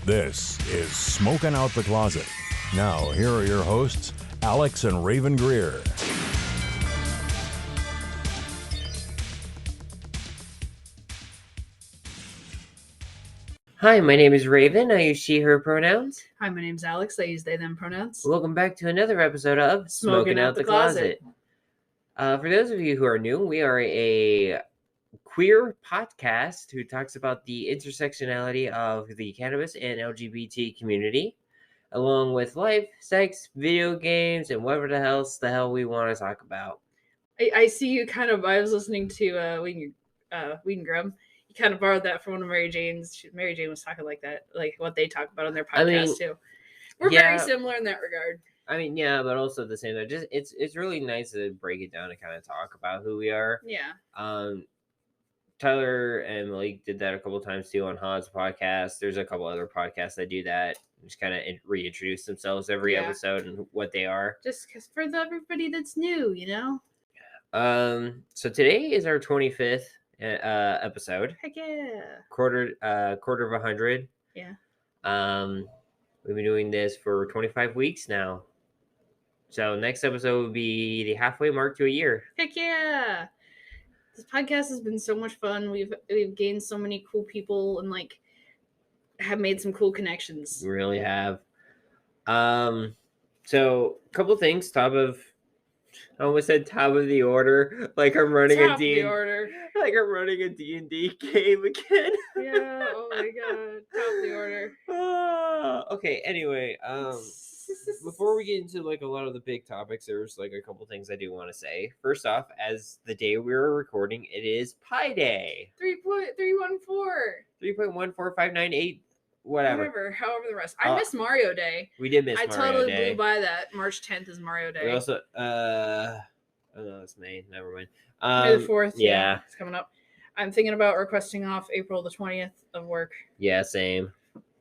This is Smoking Out the Closet. Now, here are your hosts, Alex and Raven Greer. Hi, my name is Raven. I use she, her pronouns. Hi, my name's Alex. I use they, them pronouns. Welcome back to another episode of Smoking Out the Closet. For those of you who are new, we are a queer podcast who talks about the intersectionality of the cannabis and LGBT community, along with life, sex, video games, and whatever the hell we want to talk about. I see you kind of. I was listening to Weed and Grub. You kind of borrowed that from one of Mary Jane's. Mary Jane was talking like that, like what they talk about on their podcast too. We're very similar in that regard. I mean, yeah, but also at the same time, just it's really nice to break it down and kind of talk about who we are. Yeah. Tyler and Malik did that a couple times too on Hod's podcast. There's a couple other podcasts that do that. Just kind of reintroduce themselves every episode and what they are. Just because for everybody that's new, you know. So today is our 25th episode. Heck yeah. Quarter of 100. Yeah. We've been doing this for 25 weeks now. So next episode will be the halfway mark to a year. Heck yeah. This podcast has been so much fun. We've gained so many cool people and like have made some cool connections. We really have. So a couple things. I almost said top of the order. Like I'm running top of the order. Like I'm running a D&D game again. Yeah. Oh my god. Top of the order. Okay. Anyway. Before we get into like a lot of the big topics, there's like a couple things I do want to say. First off, as the day we were recording, it is Pi Day. 3.314. 3.14598. Whatever. However the rest. I missed Mario Day. We did miss Mario Day. I totally blew by that. March 10th is Mario Day. We also oh no, it's May. Never mind. May the 4th. Yeah. It's coming up. I'm thinking about requesting off April the 20th of work. Yeah, same.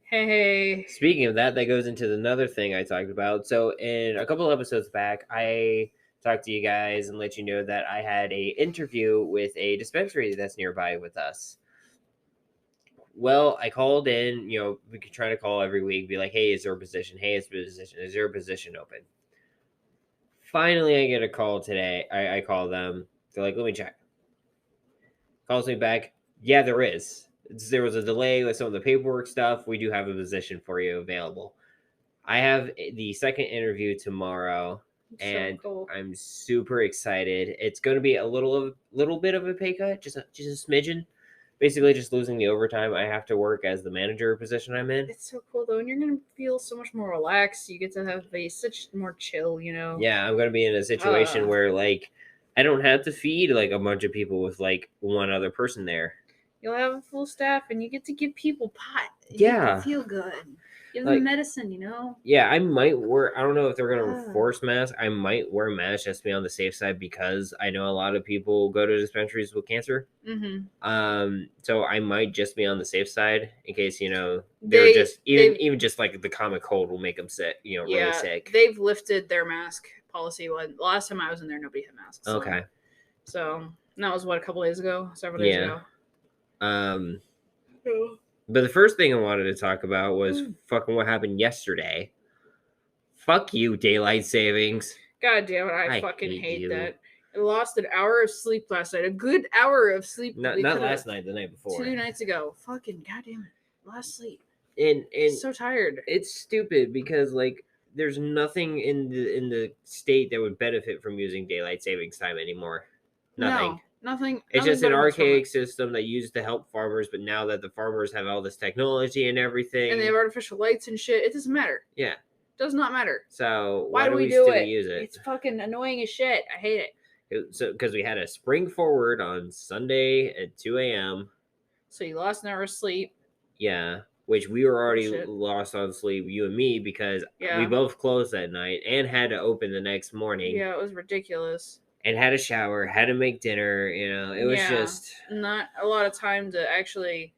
Hey. Speaking of that, that goes into another thing I talked about. So in a couple episodes back, I talked to you guys and let you know that I had a interview with a dispensary that's nearby with us. Well, I called in, we could try to call every week, be like, hey, is there a position? Hey, is there a position open? Finally, I get a call today. I call them. They're like, let me check. Calls me back. Yeah, there is. There was a delay with some of the paperwork stuff. We do have a position for you available. I have the second interview tomorrow, and so cool. I'm super excited. It's going to be a little bit of a pay cut, just a smidgen. Basically, just losing the overtime. I have to work as the manager position I'm in. It's so cool though, and you're going to feel so much more relaxed. You get to have such more chill, Yeah, I'm going to be in a situation where like I don't have to feed like a bunch of people with like one other person there. You'll have a full staff, and you get to give people pot. Yeah. You feel good. Give them medicine, Yeah, I might wear... I don't know if they're going to force masks. I might wear masks just to be on the safe side because I know a lot of people go to dispensaries with cancer. Mm-hmm. So I might just be on the safe side in case, they're just... Even just like the common cold will make them sick, really sick. They've lifted their mask policy. Last time I was in there, nobody had masks. Okay. So that was, a couple days ago? Several days ago? But the first thing I wanted to talk about was fucking what happened yesterday. Fuck you, daylight savings. God damn it, I fucking hate that. I lost an hour of sleep last night. A good hour of sleep. Not last night, the night before. 2 nights ago. Fucking goddamn it. Lost sleep. And so tired. It's stupid because like there's nothing in the state that would benefit from using daylight savings time anymore. Nothing. No. Nothing. It's just an archaic system that used to help farmers, but now that the farmers have all this technology and everything, and they have artificial lights and shit, it doesn't matter. Yeah, does not matter. So why do we still use it? It's fucking annoying as shit. I hate it. So because we had a spring forward on Sunday at 2 a.m. So you lost an hour of sleep. Yeah, which we were already lost on sleep, you and me, because we both closed that night and had to open the next morning. Yeah, it was ridiculous. And had a shower, had to make dinner, it was just... Not a lot of time to actually...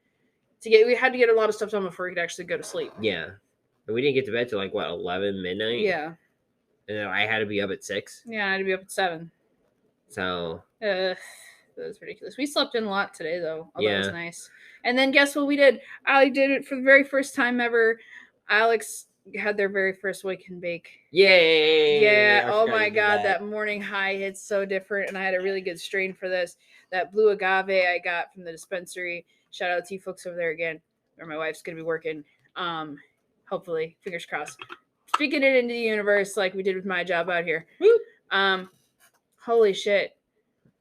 We had to get a lot of stuff done before we could actually go to sleep. Yeah. And we didn't get to bed till 11 midnight? Yeah. And then I had to be up at 6? Yeah, I had to be up at 7. So... That was ridiculous. We slept in a lot today, though. Although it was nice. And then guess what we did? I did it for the very first time ever. Alex had their very first wake and bake. Yay! Yeah. Oh my God, that morning high hits so different, and I had a really good strain for this. That blue agave I got from the dispensary. Shout out to you folks over there again, where my wife's gonna be working. Hopefully, fingers crossed. Speaking it into the universe like we did with my job out here. Holy shit.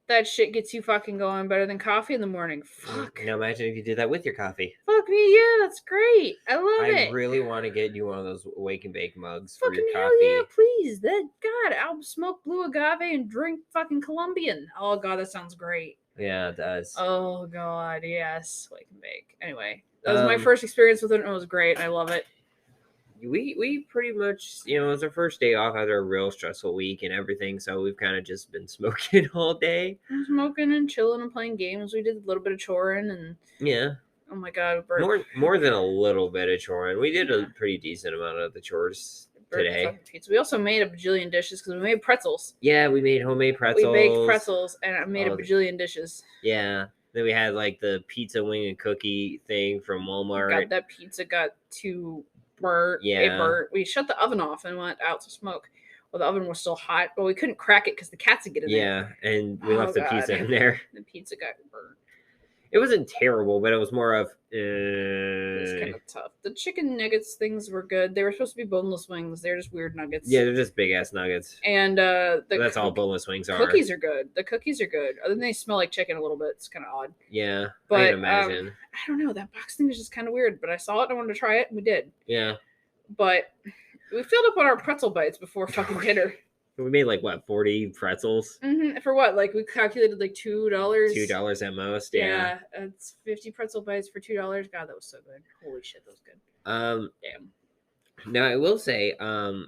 That shit gets you fucking going better than coffee in the morning. Fuck. Now imagine if you did that with your coffee. Fuck me, yeah, that's great. I love it. I really want to get you one of those wake and bake mugs for fucking your hell coffee. yeah, please. God, I'll smoke blue agave and drink fucking Colombian. Oh god, that sounds great. Yeah, it does. Oh god, yes. Wake and bake. Anyway, that was my first experience with it, and it was great. I love it. We pretty much, it was our first day off after a real stressful week and everything, so we've kind of just been smoking all day. Smoking and chilling and playing games. We did a little bit of choring and yeah. Oh my god, more than a little bit of choring. We did a pretty decent amount of the chores today. Pizza. We also made a bajillion dishes because we made pretzels. Yeah, we made homemade pretzels. We baked pretzels and I made a bajillion dishes. Yeah. Then we had like the pizza wing and cookie thing from Walmart. God, that pizza got too burnt. Yeah. It burnt. We shut the oven off and went out to smoke. Well, the oven was still hot, but we couldn't crack it because the cats would get in there. Yeah, and we left the pizza in there. The pizza got burnt. It wasn't terrible, but it was more of. It was kind of tough. The chicken nuggets things were good. They were supposed to be boneless wings. They're just weird nuggets. Yeah, they're just big ass nuggets. And that's all boneless wings are. Cookies are good. The cookies are good. Other than they smell like chicken a little bit. It's kind of odd. Yeah, but I can imagine. I don't know. That box thing is just kind of weird. But I saw it and I wanted to try it, and we did. Yeah. But we filled up on our pretzel bites before fucking dinner. We made 40 pretzels. Mm-hmm. For what? We calculated $2. $2 at most. Yeah. It's 50 pretzel bites for $2. God, that was so good. Holy shit, that was good. Damn. Now I will say,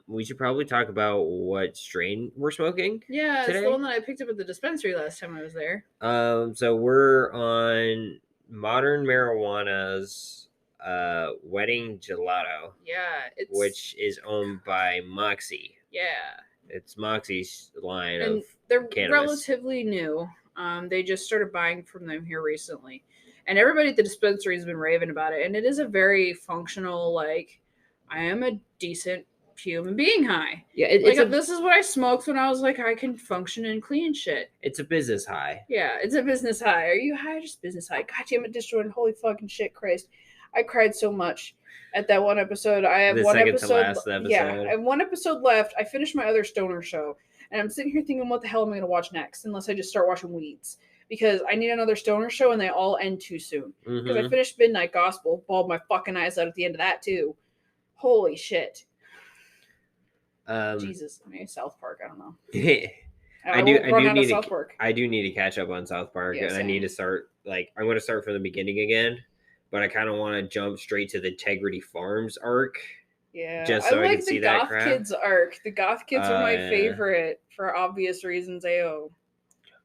we should probably talk about what strain we're smoking. Yeah, today. It's the one that I picked up at the dispensary last time I was there. So we're on Modern Marijuana's Wedding Gelato. Yeah, which is owned by Moxie. Yeah. It's Moxie's line and of they're cannabis. Relatively new. They just started buying from them here recently. And everybody at the dispensary has been raving about it. And it is a very functional, I am a decent human being high. Yeah, this is what I smoked when I was I can function and clean shit. It's a business high. Yeah, it's a business high. Are you high or just business high? God damn it, Disjointed. Holy fucking shit, Christ. I cried so much at that one episode. I have one episode. Yeah, I have one episode left. I finished my other stoner show, and I'm sitting here thinking, what the hell am I going to watch next? Unless I just start watching Weeds, because I need another stoner show, and they all end too soon. Because I finished Midnight Gospel, bawled my fucking eyes out at the end of that too. Holy shit. Jesus, maybe South Park. I don't know. I do need to catch up on South Park, and I need to start. I'm going to start from the beginning again. But I kind of want to jump straight to the Integrity Farms arc. Yeah, just so I can see that crap. The Goth Kids arc. The Goth Kids are my favorite for obvious reasons.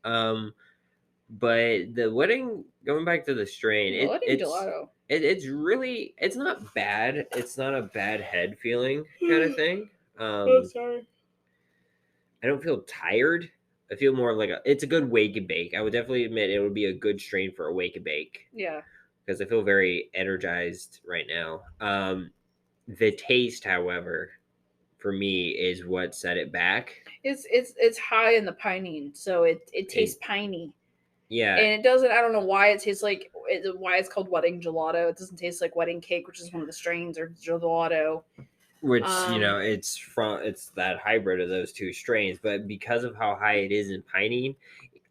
But the wedding, going back to the strain, gelato. It's really, it's not bad. It's not a bad head feeling kind of thing. Sorry. I don't feel tired. I feel more it's a good wake and bake. I would definitely admit it would be a good strain for a wake and bake. Yeah. Because I feel very energized right now. The taste, however, for me is what set it back. It's high in the pinene, so it tastes piney. Yeah, and it doesn't. I don't know why it tastes why it's called wedding gelato. It doesn't taste like wedding cake, which is one of the strains, or gelato. Which it's that hybrid of those two strains, but because of how high it is in pinene,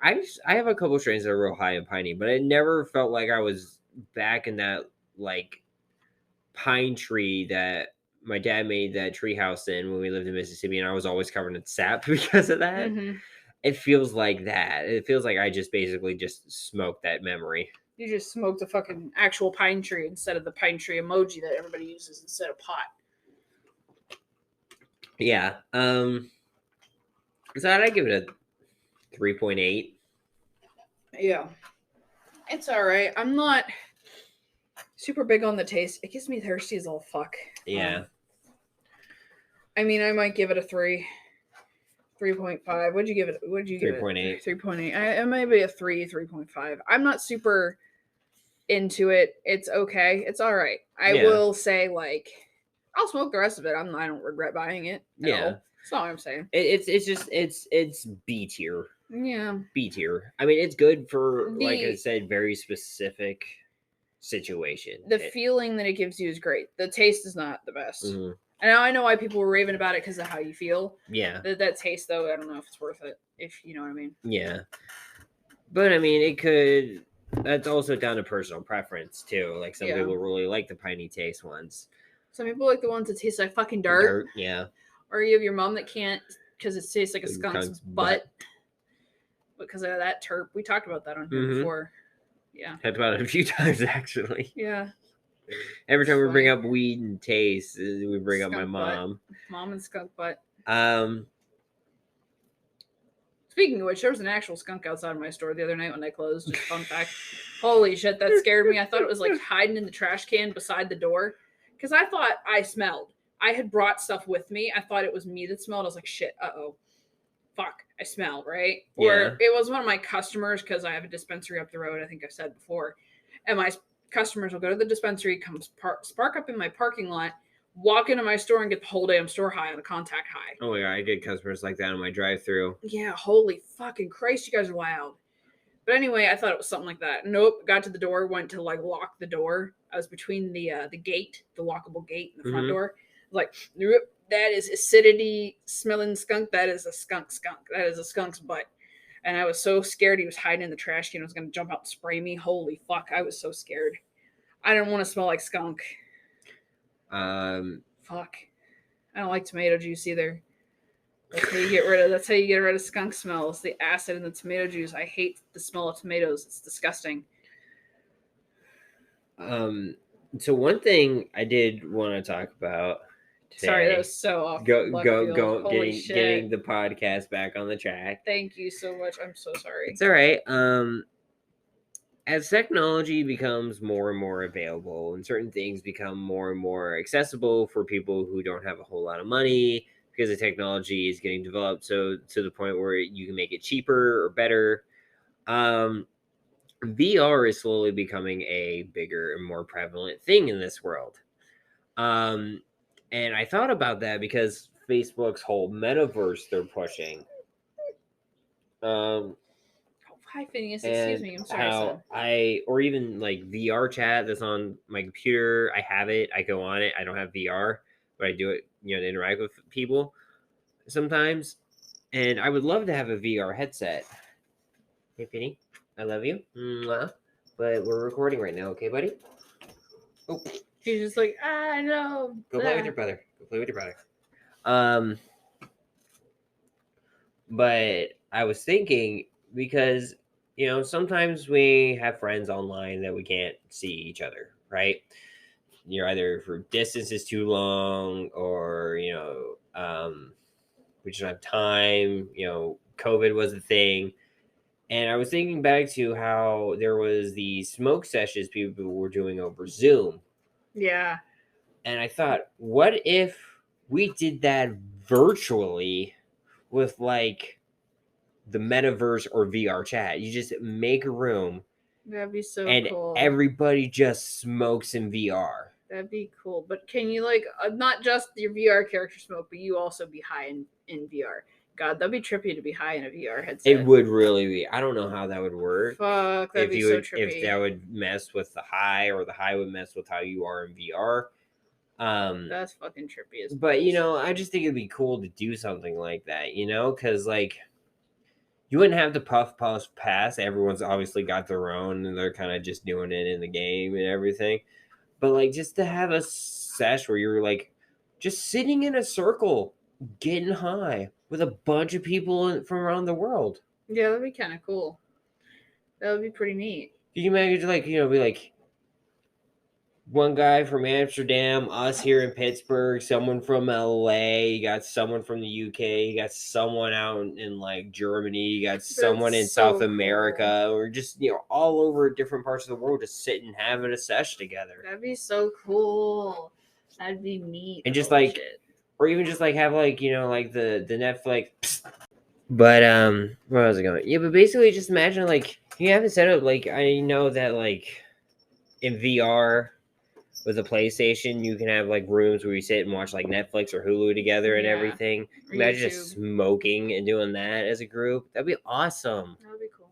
I have a couple strains that are real high in pinene, but it never felt like I was back in that pine tree that my dad made that tree house in when we lived in Mississippi, and I was always covered in sap because of that. Mm-hmm. It feels like that. It feels like I just basically just smoked that memory. You just smoked a fucking actual pine tree instead of the pine tree emoji that everybody uses instead of pot. Yeah. So I'd give it a 3.8. Yeah. It's all right. I'm not super big on the taste. It gets me thirsty as all fuck. Yeah. I might give it a 3. 3.5. What'd you give it? 3.8. 3.8. I might be a 3.5. I'm not super into it. It's okay. It's all right. I will say, like, I'll smoke the rest of it. I don't regret buying it. At all. That's not what I'm saying. It's B tier. Yeah. B tier. I mean, it's good for, like I said, very specific situation. The feeling that it gives you is great. The taste is not the best. Mm-hmm. And I know why people were raving about it because of how you feel. Yeah. That taste, though, I don't know if it's worth it, if you know what I mean. Yeah. But, I mean, it could... That's also down to personal preference, too. Like, some people really like the piney taste ones. Some people like the ones that taste like fucking dirt. Yeah. Or you have your mom that can't because it tastes like a skunk's butt. Because of that terp. We talked about that on here before. Yeah. Talked about it a few times, actually. Yeah. Every time we bring up weed and taste, we bring up my mom. Mom and skunk butt. Speaking of which, there was an actual skunk outside of my store the other night when I closed. Just fun fact. Holy shit, that scared me. I thought it was like hiding in the trash can beside the door. Because I thought I smelled. I had brought stuff with me. I thought it was me that smelled. I was like, shit, uh-oh. Fuck, I smell, right? Yeah. Or it was one of my customers, because I have a dispensary up the road, I think I've said before. And my customers will go to the dispensary, come spark up in my parking lot, walk into my store and get the whole damn store high on a contact high. Oh yeah, I get customers like that on my drive-through. Yeah, holy fucking Christ, you guys are loud. But anyway, I thought it was something like that. Nope, got to the door, went to like lock the door. I was between the gate, the lockable gate, and the front door. Like, nope, that is acidity smelling skunk. That is a skunk. That is a skunk's butt. And I was so scared he was hiding in the trash can. I was going to jump out and spray me. Holy fuck, I was so scared. I didn't want to smell like skunk. Fuck. I don't like tomato juice either. That's how you get rid of skunk smells. The acid in the tomato juice. I hate the smell of tomatoes. It's disgusting. So one thing I did want to talk about today. Sorry, that was so off. Getting the podcast back on the track. Thank you so much. I'm so sorry. It's all right. As technology becomes more and more available and certain things become more and more accessible for people who don't have a whole lot of money, because the technology is getting developed so to the point where you can make it cheaper or better, VR is slowly becoming a bigger and more prevalent thing in this world. And I thought about that because Facebook's whole metaverse they're pushing. Hi, Phineas. Excuse me. I'm sorry. Or even like VR chat that's on my computer. I have it. I go on it. I don't have VR, but I do it, to interact with people sometimes. And I would love to have a VR headset. Hey, Penny. I love you. Mwah. But we're recording right now, okay, buddy? Oh. He's just like, I know. Go play with your brother. But I was thinking, because sometimes we have friends online that we can't see each other, right? You're either for distance is too long, or we just don't have time. COVID was a thing, and I was thinking back to how there was the smoke sessions people were doing over Zoom. Yeah. And I thought, what if we did that virtually with like the metaverse or VR chat? You just make a room. That'd be so cool. And everybody just smokes in VR. That'd be cool. But can you not just your VR character smoke, but you also be high in VR? God, that'd be trippy to be high in a VR headset. It would really be. I don't know how that would work. Fuck, that'd be so trippy. If that would mess with the high, or the high would mess with how you are in VR. That's fucking trippy as But, I just think it'd be cool to do something like that, because, you wouldn't have the puff pass. Everyone's obviously got their own, and they're kind of just doing it in the game and everything. But, just to have a sesh where you're, just sitting in a circle, getting high with a bunch of people from around the world. Yeah, that'd be kind of cool. That would be pretty neat. Could you imagine, be one guy from Amsterdam, us here in Pittsburgh, someone from LA, you got someone from the UK, you got someone out in Germany, you got someone in South America, or just, all over different parts of the world, just sitting having a sesh together. That'd be so cool. That'd be neat. And just or even just have the Netflix. But where was I going? Yeah, but basically just imagine you have it set up I know that in VR with a PlayStation, you can have like rooms where you sit and watch like Netflix or Hulu together and everything. Or Imagine YouTube. just smoking and doing that as a group. That'd be awesome. That would be cool.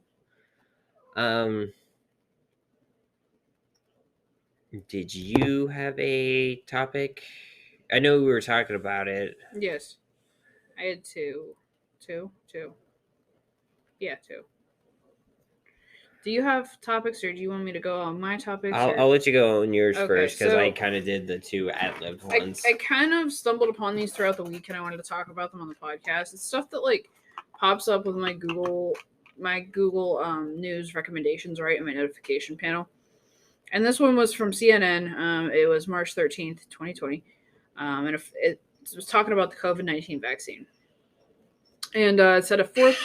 Did you have a topic? I know we were talking about it. Yes. I had two. Yeah, two. Do you have topics, or do you want me to go on my topics? I'll let you go on yours Okay, first because I so- kind of did the two ad-lib ones. I kind of stumbled upon these throughout the week, and I wanted to talk about them on the podcast. It's stuff that like pops up with my Google news recommendations, right, in my notification panel. And this one was from CNN. It was March 13th, 2020. And it was talking about the COVID-19 vaccine. And it said a fourth.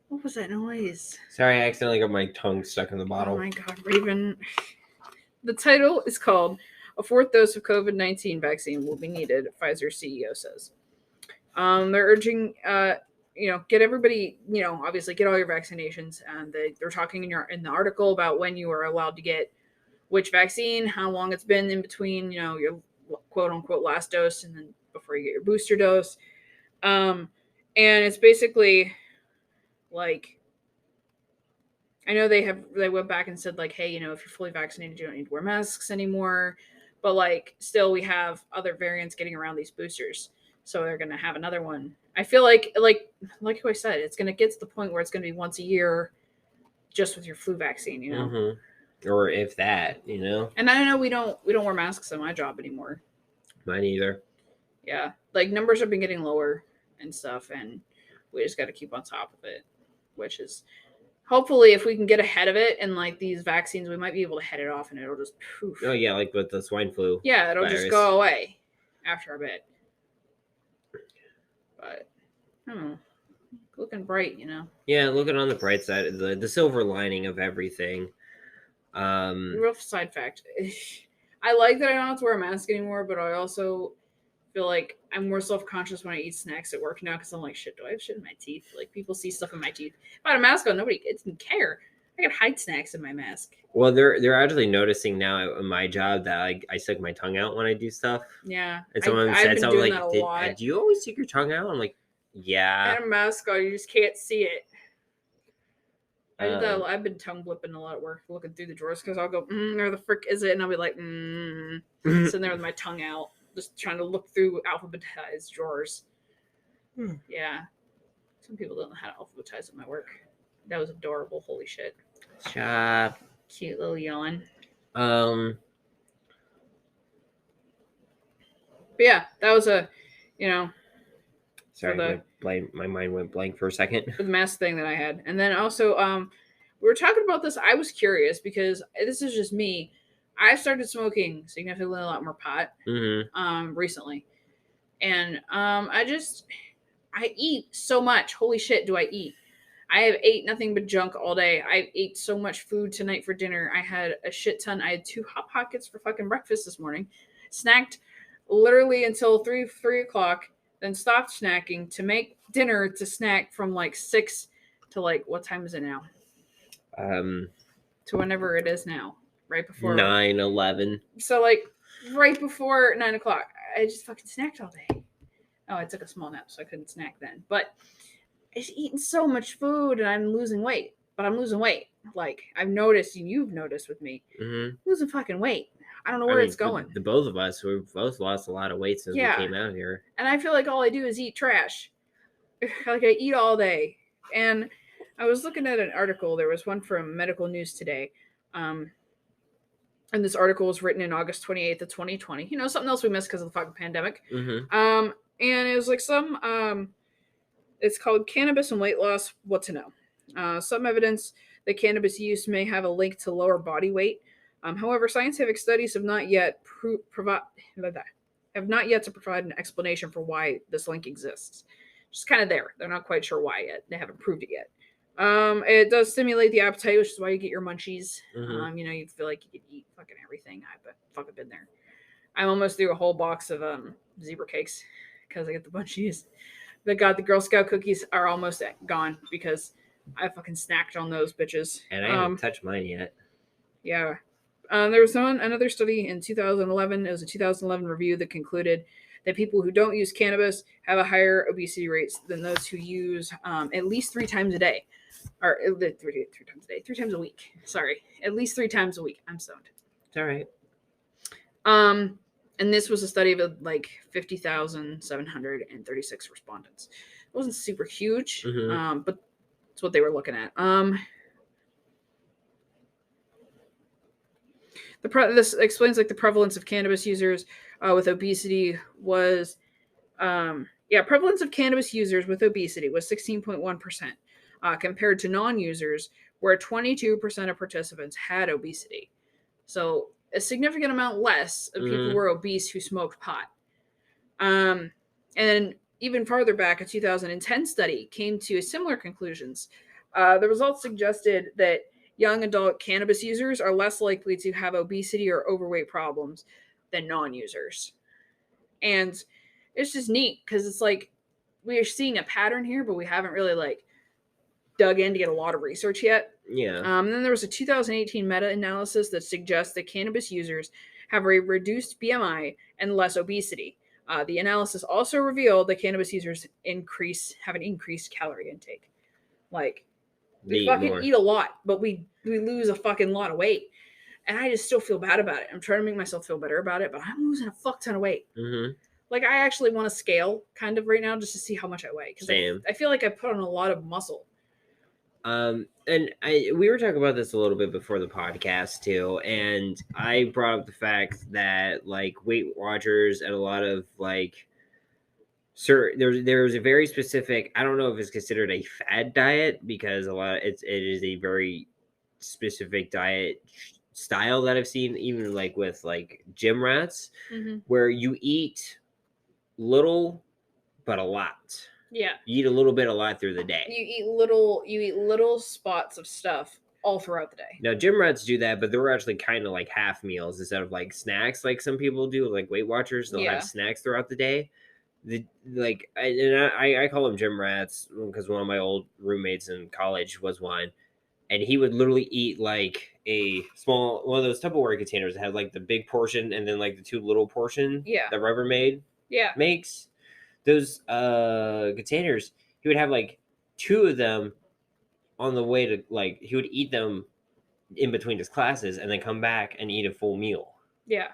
What was that noise? Sorry, I accidentally got my tongue stuck in the bottle. Oh my God, Raven. The title is called "A Fourth Dose of COVID-19 Vaccine Will Be Needed," Pfizer CEO says. They're urging, get everybody, obviously get all your vaccinations. And they're talking in the article about when you are allowed to get which vaccine, how long it's been in between, your quote unquote last dose and then before you get your booster dose. And it's basically like, I know they went back and said like, hey, if you're fully vaccinated, you don't need to wear masks anymore. But like, still we have other variants getting around these boosters. So they're going to have another one. I feel like I said, it's going to get to the point where it's going to be once a year just with your flu vaccine, Mm-hmm. Or if that, And I know we don't wear masks at my job anymore. Mine either. Yeah. Like numbers have been getting lower and stuff, and we just got to keep on top of it, which is hopefully if we can get ahead of it and like these vaccines, we might be able to head it off and it'll just poof. Oh yeah, like with the swine flu. Yeah, it'll virus. just go away after a bit. But I don't know. Looking bright, Yeah, looking on the bright side, the silver lining of everything. Real side fact. I like that I don't have to wear a mask anymore, but I also feel like I'm more self-conscious when I eat snacks at work now because I'm like, shit, do I have shit in my teeth? Like people see stuff in my teeth. If I had a mask on, nobody didn't care. I could hide snacks in my mask. Well, they're actually noticing now at my job that I stick my tongue out when I do stuff. Yeah. And someone said something like, do you always stick your tongue out? I'm like, yeah. I had a mask on, you just can't see it. I did that. I've been tongue blipping a lot at work, looking through the drawers because I'll go, where the frick is it? And I'll be like, sitting there with my tongue out, just trying to look through alphabetized drawers. Yeah. Some people don't know how to alphabetize at my work. That was adorable. Holy shit. Shop. Cute little yawn. But yeah, that was a, sorry, my mind went blank for a second. The mask thing that I had. And then also, we were talking about this. I was curious because this is just me. I started smoking significantly a lot more pot recently. And I eat so much. Holy shit, do I eat. I have ate nothing but junk all day. I ate so much food tonight for dinner. I had a shit ton. I had 2 Hot Pockets for fucking breakfast this morning. Snacked literally until 3 o'clock. Then stopped snacking to make dinner to snack from like 6 to like, what time is it now? To whenever it is now. Right before 9:11. So like right before 9 o'clock. I just fucking snacked all day. Oh, I took a small nap, so I couldn't snack then. But I just eating so much food and I'm losing weight. But I'm losing weight. Like I've noticed, and you've noticed with me, losing fucking weight. I don't know where it's going. The both of us, we've both lost a lot of weight since we came out here. And I feel like all I do is eat trash. Like I eat all day. And I was looking at an article. There was one from Medical News Today. And this article was written in August 28th of 2020. Something else we missed because of the fucking pandemic. And it was like it's called Cannabis and Weight Loss, What to Know. Some evidence that cannabis use may have a link to lower body weight. However, scientific studies have not yet to provide an explanation for why this link exists. Just kind of there. They're not quite sure why yet. They haven't proved it yet. It does stimulate the appetite, which is why you get your munchies. You feel like you could eat fucking everything. I've fucking been there. I'm almost through a whole box of zebra cakes because I get the munchies. The Girl Scout cookies are almost gone because I fucking snacked on those bitches. And I haven't touched mine yet. Yeah. There was another study in 2011. It was a 2011 review that concluded that people who don't use cannabis have a higher obesity rates than those who use at least 3 times a day, or 3 times a day, 3 times a week. Sorry, at least 3 times a week. I'm stoned. It's all right. And this was a study of like 50,736 respondents. It wasn't super huge, but it's what they were looking at. This explains like the prevalence of cannabis users with obesity was, prevalence of cannabis users with obesity was 16.1%, compared to non-users, where 22% of participants had obesity. So a significant amount less of people were obese who smoked pot. And even farther back, a 2010 study came to similar conclusions. The results suggested that young adult cannabis users are less likely to have obesity or overweight problems than non-users. And it's just neat because it's like we are seeing a pattern here, but we haven't really like dug in to get a lot of research yet. Yeah. And then there was a 2018 meta-analysis that suggests that cannabis users have a reduced BMI and less obesity. The analysis also revealed that cannabis users have an increased calorie intake. Like, we fucking eat a lot, but we lose a fucking lot of weight. And I just still feel bad about it. I'm trying to make myself feel better about it, but I'm losing a fuck ton of weight. Like, I actually want to scale kind of right now just to see how much I weigh. Because I feel like I put on a lot of muscle. And we were talking about this a little bit before the podcast too, and I brought up the fact that like Weight Watchers and a lot of like, there's a very specific, I don't know if it's considered a fad diet because it is a very specific diet style that I've seen even like with like gym rats, where you eat little but a lot. Yeah. You eat a little bit a lot through the day. You eat little spots of stuff all throughout the day. Now, gym rats do that, but they're actually kind of like half meals instead of like snacks like some people do, like Weight Watchers. They'll have snacks throughout the day. I call them gym rats because one of my old roommates in college was one. And he would literally eat like a small one of those Tupperware containers that had like the big portion and then like the 2 little portion that Rubbermaid makes. Those containers, he would have like 2 of them on the way to like he would eat them in between his classes and then come back and eat a full meal. Yeah.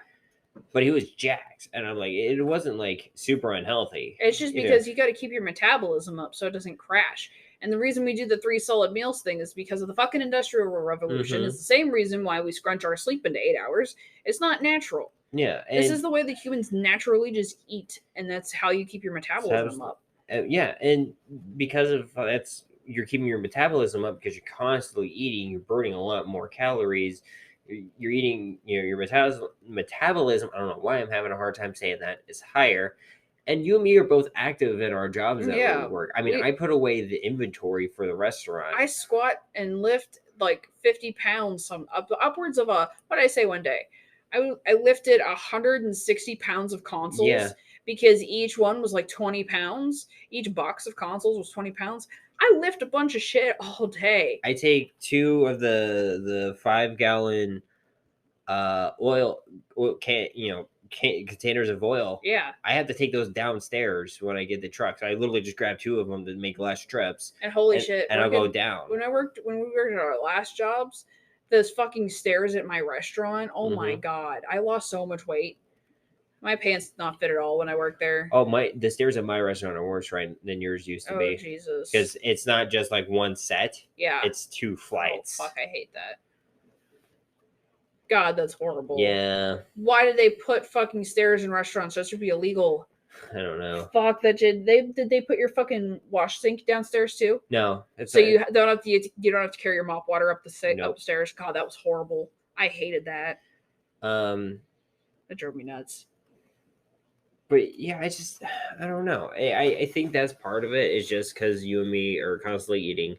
But he was jacked, and I'm like, it wasn't like super unhealthy. It's just because you got to keep your metabolism up so it doesn't crash. And the reason we do the 3 solid meals thing is because of the fucking Industrial Revolution. It's the same reason why we scrunch our sleep into 8 hours. It's not natural. Yeah. This is the way that humans naturally just eat, and that's how you keep your metabolism up. And because of you're keeping your metabolism up because you're constantly eating, you're burning a lot more calories. You're eating, your metabolism, I don't know why I'm having a hard time saying that, is higher. And you and me are both active in our jobs that we work. I mean, I put away the inventory for the restaurant. I squat and lift like 50 pounds, upwards of what did I say one day? I lifted 160 pounds of consoles because each one was like 20 pounds. Each box of consoles was 20 pounds. I lift a bunch of shit all day. I take 2 of the 5-gallon oil containers of oil. Yeah. I have to take those downstairs when I get the trucks. I literally just grab 2 of them to make less trips. And holy shit. And I'll go down. When we worked at our last jobs, those fucking stairs at my restaurant, oh my God. I lost so much weight. My pants did not fit at all when I worked there. Oh, the stairs at my restaurant are worse than yours used to be. Oh, Jesus. Because it's not just like one set. Yeah. It's 2 flights. Oh, fuck, I hate that. God, that's horrible. Yeah. Why did they put fucking stairs in restaurants just to be illegal? I don't know. Fuck that shit. Did they put your fucking wash sink downstairs too? No. You don't have to carry your mop water up upstairs. God, that was horrible. I hated that. That drove me nuts. But yeah, I don't know. I think that's part of it is just because you and me are constantly eating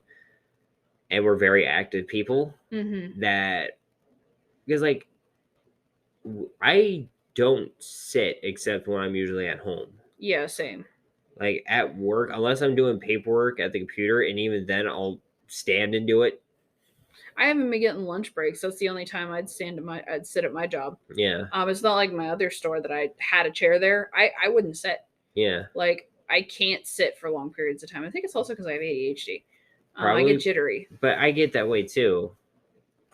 and we're very active people that, because like, I don't sit except when I'm usually at home. Yeah, same. Like at work, unless I'm doing paperwork at the computer, and even then I'll stand and do it. I haven't been getting lunch breaks. That's the only time I'd sit at my job. Yeah. It's not like my other store that I had a chair there. I wouldn't sit. Yeah. Like, I can't sit for long periods of time. I think it's also because I have ADHD. I Probably, get jittery. but I get that way too.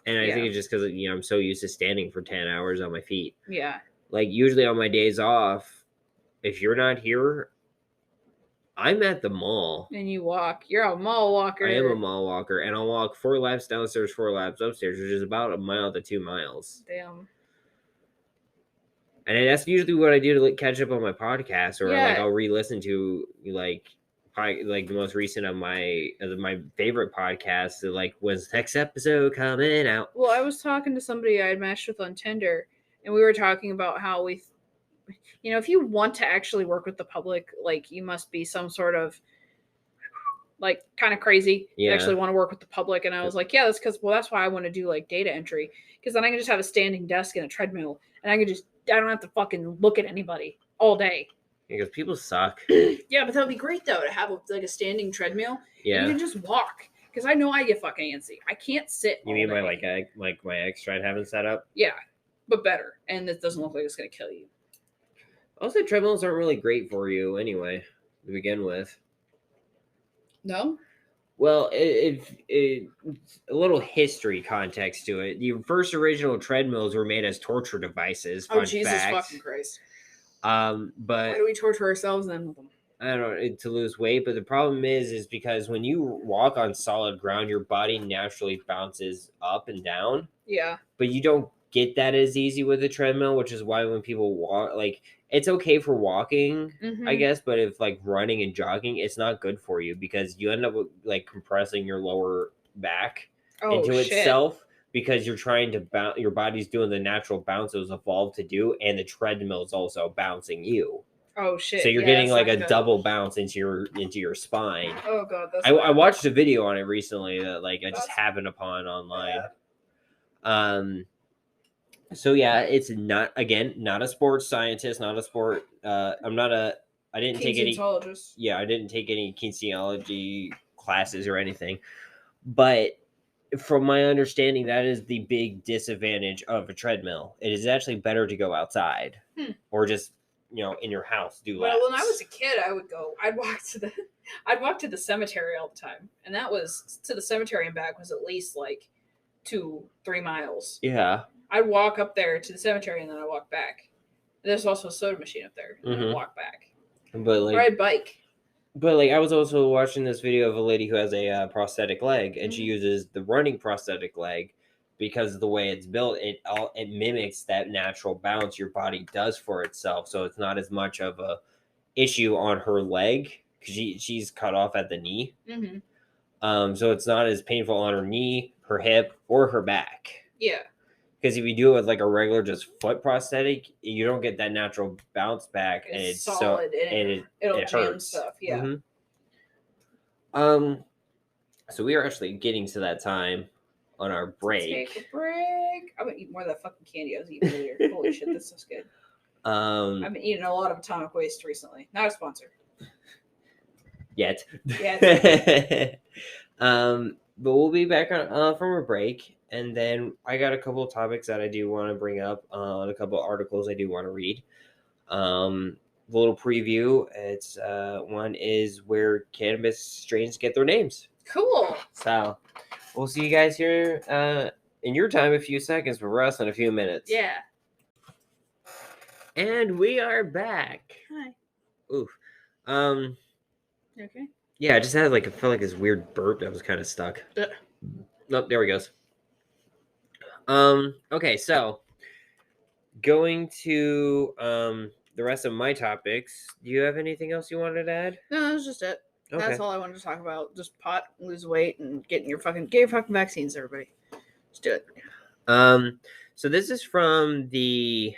And I Yeah. think it's just because, you know, I'm so used to standing for 10 hours on my feet. Yeah. Like, usually on my days off, if you're not here, I'm at the mall. And you walk. You're a mall walker. I am a mall walker, and I'll walk 4 laps downstairs, 4 laps upstairs, which is about 1 mile to 2 miles. Damn. And that's usually what I do to like catch up on my podcast, or Yeah. like I'll re-listen to like the most recent of my favorite podcasts. Like, when's the next episode coming out? Well, I was talking to somebody I had matched with on Tinder, and we were talking about how if you want to actually work with the public, like, you must be some sort of like kind of crazy. Yeah. You actually want to work with the public. And I was like, yeah, that's why I want to do like data entry, because then I can just have a standing desk and a treadmill, and I don't have to fucking look at anybody all day. Because people suck. Yeah, but that would be great though, to have a standing treadmill. Yeah. And you can just walk. Because I know I get fucking antsy. I can't sit. You mean my ex tried having set up? Yeah, but better. And it doesn't look like it's gonna kill you. Also, treadmills aren't really great for you anyway, to begin with. No? Well, it's a little history context to it. The first original treadmills were made as torture devices. Oh, Jesus fucking Christ. But why do we torture ourselves then with them? I don't know, to lose weight. But the problem is because when you walk on solid ground, your body naturally bounces up and down. Yeah. But you don't get that as easy with a treadmill, which is why when people walk, like, it's okay for walking, I guess, but if like running and jogging, it's not good for you because you end up with, like, compressing your lower back into itself because you're trying to bounce. Your body's doing the natural bounce it was evolved to do, and the treadmill is also bouncing you. Oh shit! So you're getting like a double bounce into your spine. Oh god, that's. I watched a video on it recently that like I just happened upon online. Yeah. So yeah, it's not a sports scientist, not a sport. I didn't take any. Yeah, I didn't take any kinesiology classes or anything, but from my understanding, that is the big disadvantage of a treadmill. It is actually better to go outside or just in your house do laps. Well, when I was a kid, I'd walk to the cemetery all the time, and that was to the cemetery and back was at least like 2-3 miles. Yeah. I'd walk up there to the cemetery and then I walk back. There's also a soda machine up there, and I walk back. But or I'd bike. But like I was also watching this video of a lady who has a prosthetic leg, and she uses the running prosthetic leg because of the way it's built. It mimics that natural bounce your body does for itself, so it's not as much of a issue on her leg because she's cut off at the knee. So it's not as painful on her knee, her hip, or her back. Yeah. Because if you do it with like a regular just foot prosthetic, you don't get that natural bounce back, and it's solid, and it'll it jam hurts. stuff. Yeah. So we are actually getting to that time on our break. Take a break. I'm gonna eat more of that fucking candy I was eating earlier. Holy shit, this is good. I've been eating a lot of Atomic Waste recently. Not a sponsor. Yet. Yeah. But we'll be back on from a break. And then I got a couple of topics that I do want to bring up, a couple of articles I do want to read. A little preview. It's one is where cannabis strains get their names. Cool. So we'll see you guys here in your time, a few seconds, but for us in a few minutes. Yeah. And we are back. Hi. Oof. You okay? Yeah, I just had I felt like this weird burp that was kind of stuck. Nope, there he goes. Okay, so going to the rest of my topics. Do you have anything else you wanted to add? No, that was just it. Okay. That's all I wanted to talk about. Just pot, lose weight, and get your fucking vaccines, everybody. Just do it. So this is from the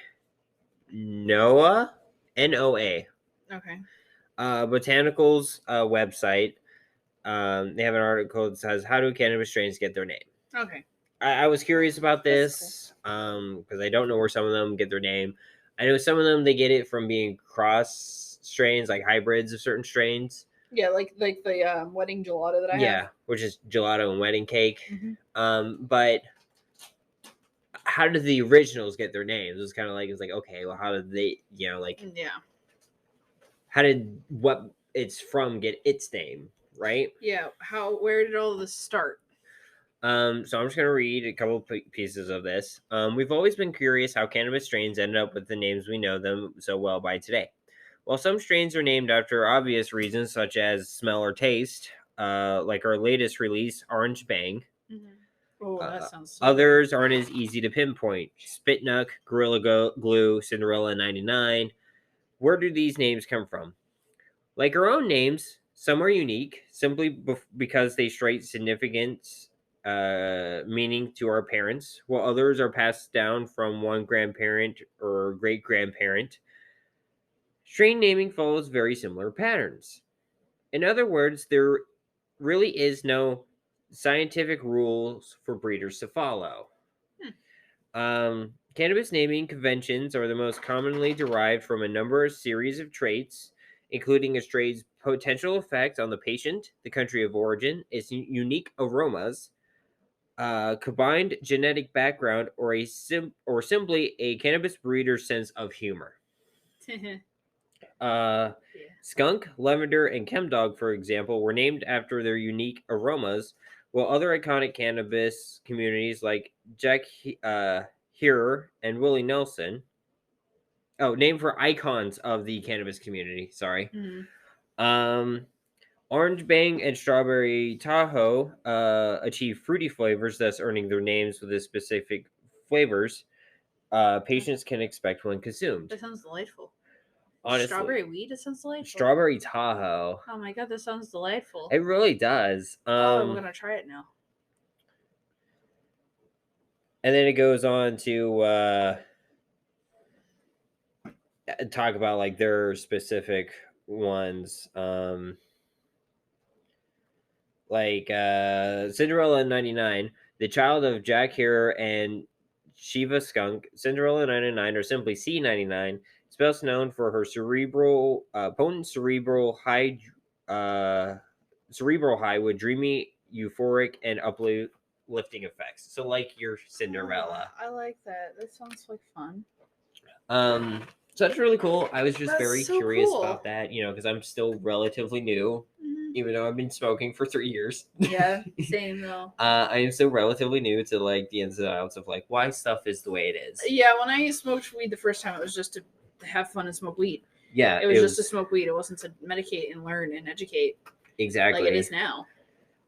NOAA, N-O-A. Okay. Botanicals website. They have an article that says, "How do cannabis strains get their name?" Okay. I was curious about this because I don't know where some of them get their name. I know some of them they get it from being cross strains, like hybrids of certain strains. Yeah, like the wedding gelato that I have. which is gelato and wedding cake. Mm-hmm. But how did the originals get their names? It was kind of like, okay, well, how did they, Yeah. how did what it's from get its name, right? Yeah. Where did all this start? So I'm just going to read a couple pieces of this. We've always been curious how cannabis strains ended up with the names we know them so well by today. While some strains are named after obvious reasons, such as smell or taste, like our latest release, Orange Bang, Oh, that sounds so others aren't as easy to pinpoint. Spitnuck, Gorilla Glue, Cinderella 99. Where do these names come from? Like our own names, some are unique simply because they straight significance meaning to our parents, while others are passed down from one grandparent or great grandparent. Strain naming follows very similar patterns. In other words, there really is no scientific rules for breeders to follow. Cannabis naming conventions are the most commonly derived from a number of series of traits, including a strain's potential effect on the patient, the country of origin, its unique aromas, combined genetic background, or simply a cannabis breeder's sense of humor. Skunk, lavender, and chemdog, for example, were named after their unique aromas, while other iconic cannabis communities like Jack Herer and Willie Nelson, named for icons of the cannabis community. Sorry. Orange Bang and Strawberry Tahoe achieve fruity flavors, thus earning their names with the specific flavors patients can expect when consumed. That sounds delightful. Honestly, strawberry weed, it sounds delightful. Strawberry Tahoe. Oh my god, that sounds delightful. It really does. I'm gonna try it now. And then it goes on to talk about like their specific ones. Like Cinderella 99, the child of Jack Herer and Shiva Skunk. Cinderella 99, or simply C99, is best known for her potent cerebral high with dreamy, euphoric, and uplifting effects. So like your Cinderella. I like that. That sounds like fun. So that's really cool. I was just That's very so curious cool. about that, because I'm still relatively new, even though I've been smoking for 3 years. Yeah, same though. I am still relatively new to like the ins and outs of like why stuff is the way it is. Yeah, when I smoked weed the first time, it was just to have fun and smoke weed. Yeah, it was just to smoke weed. It wasn't to medicate and learn and educate. Exactly, like it is now.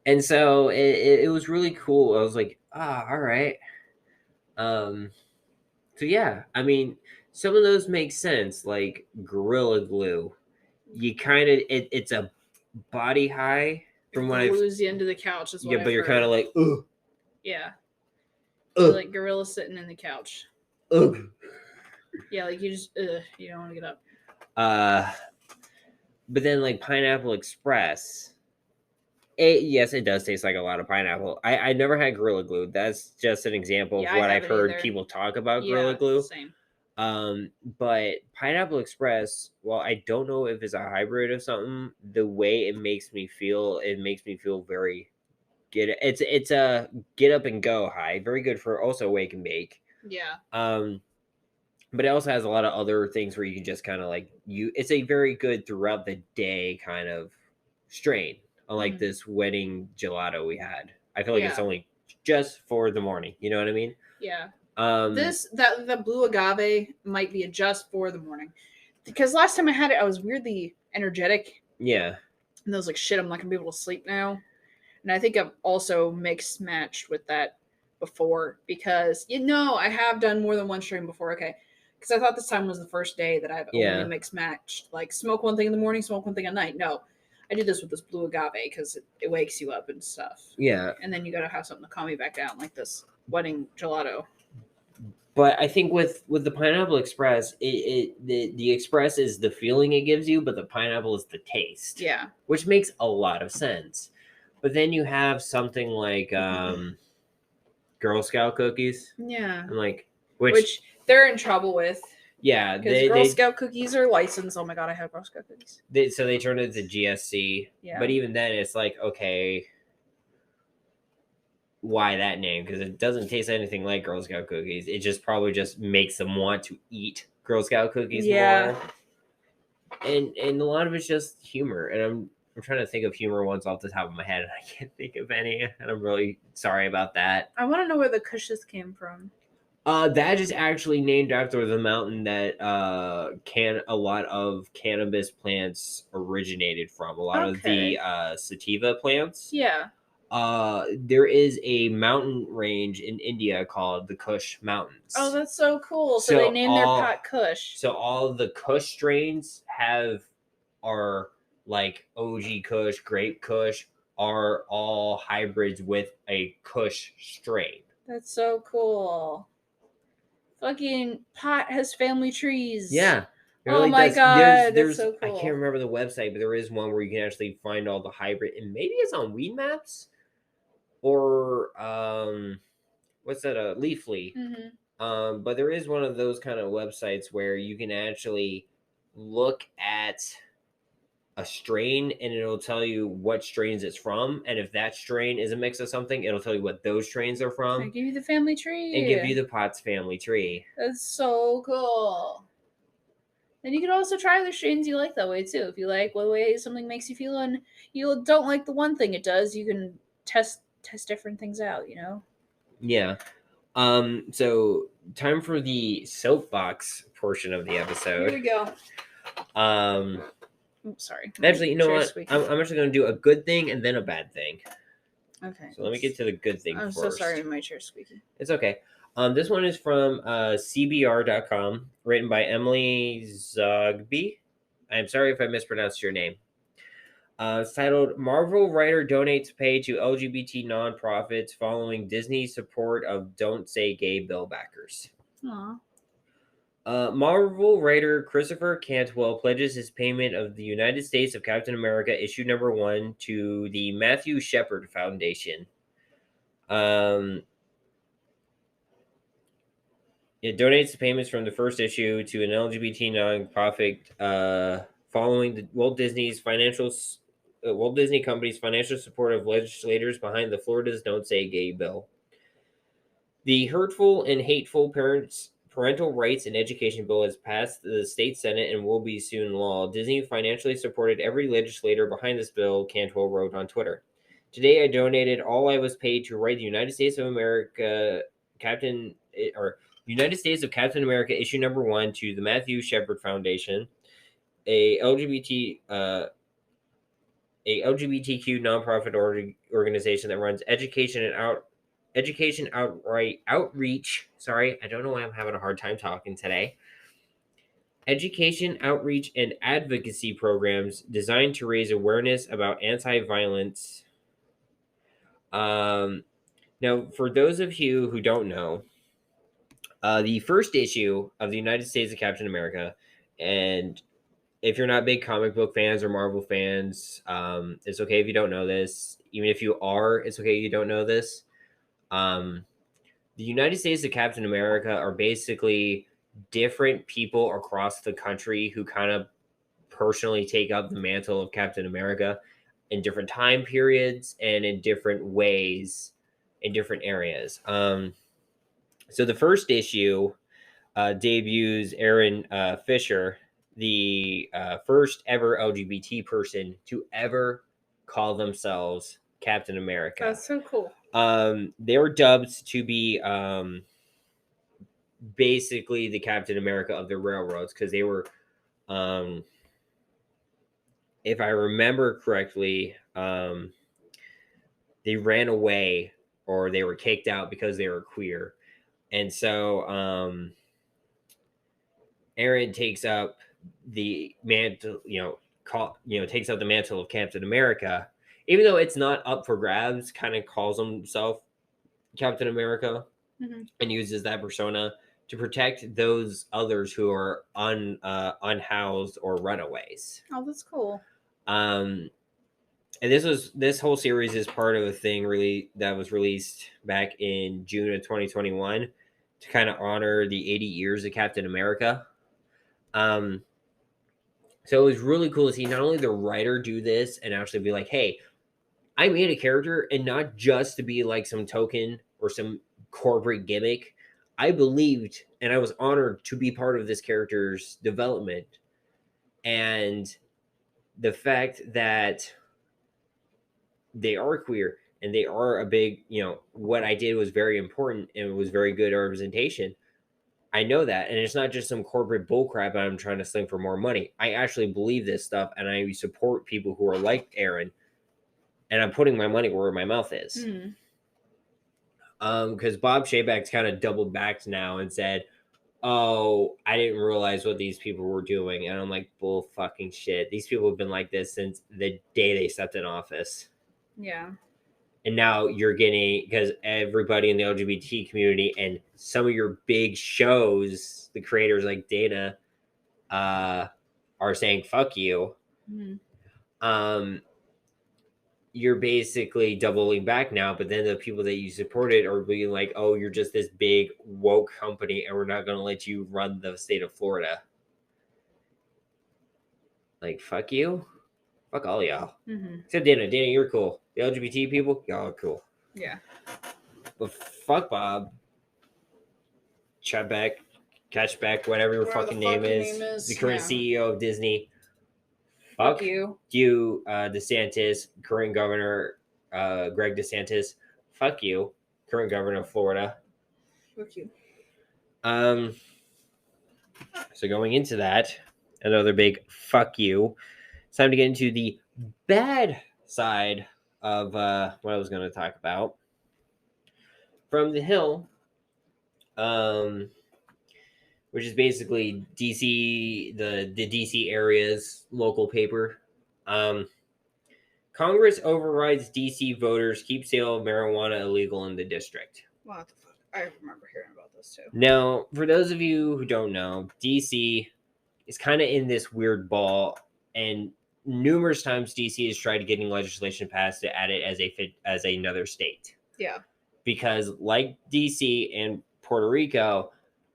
And so it was really cool. I was like, all right. So yeah, I mean, some of those make sense, like Gorilla Glue. You kind of it's a body high from what I've glues you into the couch. Is what but you're kind of like, ugh. Yeah. Like gorilla sitting in the couch. Ugh. Yeah, like you just you don't want to get up. But then like Pineapple Express. Yes, it does taste like a lot of pineapple. I never had Gorilla Glue. That's just an example of what I've heard people talk about Gorilla Glue. Same. But Pineapple Express, well, I don't know if it's a hybrid of something. The way it makes me feel very it's a get up and go high. Very good for also wake and bake. Yeah. But it also has a lot of other things where you can just kind of like it's a very good throughout the day kind of strain. Unlike this wedding gelato we had. I feel like it's only just for the morning. You know what I mean? Yeah. The blue agave might be a just for the morning. Because last time I had it, I was weirdly energetic. Yeah. And I was like, shit, I'm not going to be able to sleep now. And I think I've also mixed matched with that before. Because, I have done more than one strain before. Okay. Because I thought this time was the first day that I've only mixed matched. Like, smoke one thing in the morning, smoke one thing at night. No. I do this with this blue agave because it wakes you up and stuff. Yeah. And then you got to have something to calm you back down, like this wedding gelato. But I think with the Pineapple Express, the Express is the feeling it gives you, but the pineapple is the taste. Yeah. Which makes a lot of sense. But then you have something like Girl Scout cookies. Yeah. And like which they're in trouble with Yeah, because Girl Scout cookies are licensed. Oh my god, I have Girl Scout cookies. so they turned it to GSC. Yeah. But even then, it's like, okay, why that name? Because it doesn't taste anything like Girl Scout cookies. It just probably just makes them want to eat Girl Scout cookies more. And a lot of it's just humor. And I'm trying to think of humor ones off the top of my head, and I can't think of any. And I'm really sorry about that. I want to know where the Cushes came from. That is actually named after the mountain that a lot of cannabis plants originated from. A lot of the sativa plants. Yeah. There is a mountain range in India called the Kush Mountains. Oh, that's so cool. So they named their pot Kush. So all the Kush strains are like OG Kush, Grape Kush, are all hybrids with a Kush strain. That's so cool. Fucking pot has family trees. Yeah. Oh my god, that's so cool. I can't remember the website, but there is one where you can actually find all the hybrid, and maybe it's on Weed Maps or what's that? Leafly. Mm-hmm. But there is one of those kind of websites where you can actually look at a strain and it'll tell you what strains it's from, and if that strain is a mix of something, it'll tell you what those strains are from. And give you the family tree. And give you the pot's family tree. That's so cool. And you can also try the strains you like that way too. If you like the way something makes you feel and you don't like the one thing it does, you can test different things out, you know? Yeah. So time for the soapbox portion of the episode. Here we go. Sorry. Actually, you know what? I'm actually going to do a good thing and then a bad thing. Okay. So let me get to the good thing first. I'm so sorry, my chair's squeaky. It's okay. This one is from CBR.com, written by Emily Zogby. I'm sorry if I mispronounced your name. It's titled, Marvel Writer Donates Pay to LGBT Nonprofits Following Disney's Support of Don't Say Gay Bill Backers. Aww. Marvel writer Christopher Cantwell pledges his payment of the United States of Captain America issue number 1 to the Matthew Shepard Foundation. It donates the payments from the first issue to an LGBT nonprofit following the Walt Disney Company's financial support of legislators behind the Florida's Don't Say Gay bill. The hurtful and hateful parental rights and education bill has passed the state Senate and will be soon law. Disney financially supported every legislator behind this bill, Cantwell wrote on Twitter. Today, I donated all I was paid to write the United States of Captain America issue number 1 to the Matthew Shepard Foundation, a LGBTQ nonprofit organization that runs education outreach. Sorry, I don't know why I'm having a hard time talking today. Education, outreach, and advocacy programs designed to raise awareness about anti-violence. Now, for those of you who don't know, the first issue of the United States of Captain America, and if you're not big comic book fans or Marvel fans, it's okay if you don't know this. Even if you are, it's okay if you don't know this. The United States of Captain America are basically different people across the country who kind of personally take up the mantle of Captain America in different time periods and in different ways in different areas. So the first issue debuts Aaron Fisher, the first ever LGBT person to ever call themselves Captain America. That's so cool. They were dubbed to be basically the Captain America of the railroads because they were, if I remember correctly, they ran away or they were kicked out because they were queer. And so Aaron takes up the mantle, takes up the mantle of Captain America, even though it's not up for grabs, kind of calls himself Captain America and uses that persona to protect those others who are unhoused or runaways. Oh, that's cool. And this whole series is part of a thing that was released back in June of 2021 to kind of honor the 80 years of Captain America. So it was really cool to see not only the writer do this and actually be like, hey, I made a character, and not just to be like some token or some corporate gimmick. I believed and I was honored to be part of this character's development. And the fact that they are queer and they are a big, what I did was very important and it was very good representation. I know that. And it's not just some corporate bullcrap I'm trying to sling for more money. I actually believe this stuff and I support people who are like Aaron. And I'm putting my money where my mouth is. Because Bob Shaback's kind of doubled back now and said, oh, I didn't realize what these people were doing. And I'm like, bull fucking shit. These people have been like this since the day they stepped in office. Yeah. And now you're getting, because everybody in the LGBT community and some of your big shows, the creators like Dana, are saying, fuck you. You're basically doubling back now, but then the people that you supported are being like, oh, you're just this big woke company and we're not going to let you run the state of Florida. Like, fuck you. Fuck all y'all. Except Dana. Dana, you're cool. The LGBT people, y'all are cool. Yeah. But fuck Bob. Catchback, whatever your fucking name is. The current CEO of Disney. Fuck you. You, DeSantis, current governor, Greg DeSantis. Fuck you, current governor of Florida. Fuck you. So going into that, another big fuck you. It's time to get into the bad side of what I was going to talk about. From the Hill, which is basically DC, the DC area's local paper. Congress overrides DC voters, keep sale of marijuana illegal in the district. What the fuck? I remember hearing about this too. Now, for those of you who don't know, DC is kind of in this weird ball, and numerous times DC has tried getting legislation passed to add it as another state. Yeah. Because like DC and Puerto Rico,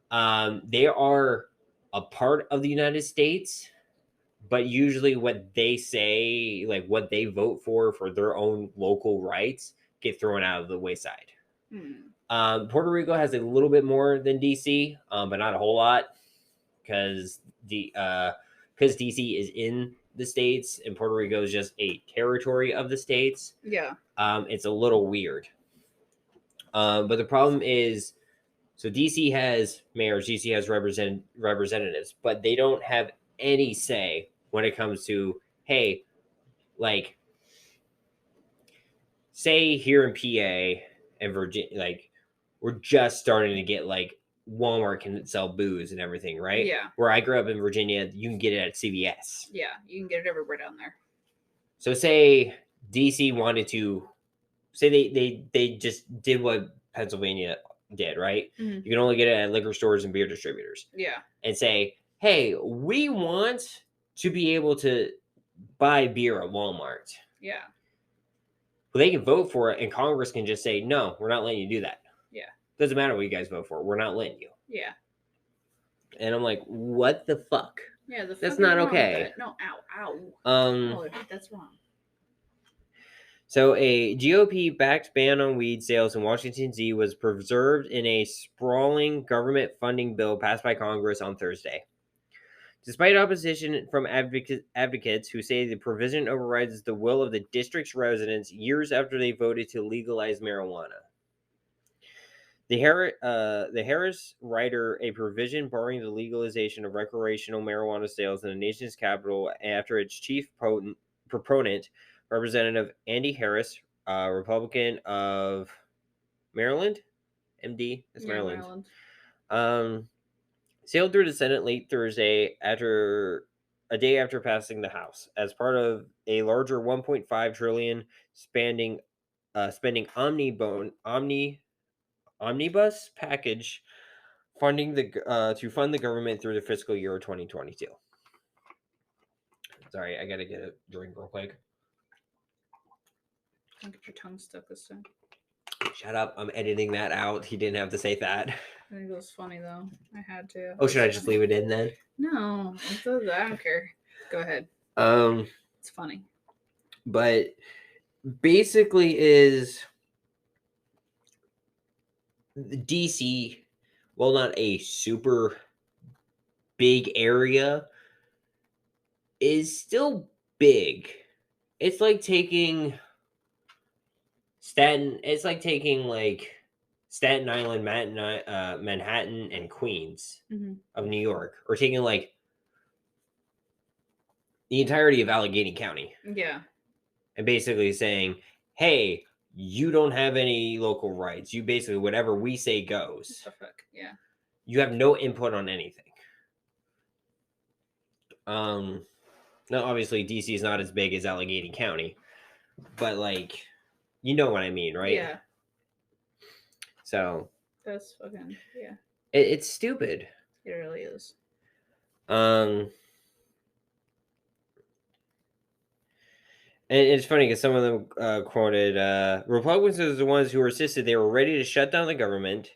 they are a part of the United States, but usually what they say, like what they vote for their own local rights, get thrown out of the wayside. Puerto Rico has a little bit more than DC, but not a whole lot, because DC is in the states and Puerto Rico is just a territory of the states. Yeah. It's a little weird. But the problem is, so DC has mayors, DC has representatives, but they don't have any say when it comes to, hey, like, say here in PA and Virginia, like, we're just starting to get, like, Walmart can sell booze and everything, right? Yeah. Where I grew up in Virginia, you can get it at CVS. Yeah, you can get it everywhere down there. So say DC wanted to, say they just did what Pennsylvania did, right? You can only get it at liquor stores and beer distributors. Yeah. And say, hey, we want to be able to buy beer at Walmart. Yeah. Well, they can vote for it, and Congress can just say, no, we're not letting you do that. Yeah. Doesn't matter what you guys vote for. We're not letting you. Yeah. And I'm like, what the fuck? Yeah, that's not okay. No, ow. Oh, that's wrong. So a GOP-backed ban on weed sales in Washington, D.C. was preserved in a sprawling government funding bill passed by Congress on Thursday. Despite opposition from advocates who say the provision overrides the will of the district's residents years after they voted to legalize marijuana. The Harris writer a provision barring the legalization of recreational marijuana sales in the nation's capital after its chief proponent, Representative Andy Harris, Republican of Maryland, MD, that's Maryland. Sailed through the Senate late Thursday a day after passing the House as part of a larger $1.5 trillion spending omnibus package funding to fund the government through the fiscal year of 2022. Sorry, I gotta get a drink real quick. Don't get your tongue stuck this time. Shut up. I'm editing that out. He didn't have to say that. I think it was funny though. I had to. Oh, should I just leave it in then? No, I don't care. Go ahead. It's funny. But basically is DC, well, not a super big area, is still big. It's like taking Staten Island, Manhattan, and Queens of New York, or taking like the entirety of Allegheny County. Yeah. And basically saying, hey, you don't have any local rights. You basically, whatever we say goes. What the fuck? Yeah. You have no input on anything. Now obviously DC is not as big as Allegheny County, but like, you know what I mean, right? Yeah. So that's fucking it's stupid. It really is. And it's funny because some of them quoted, Republicans are the ones who insisted they were ready to shut down the government,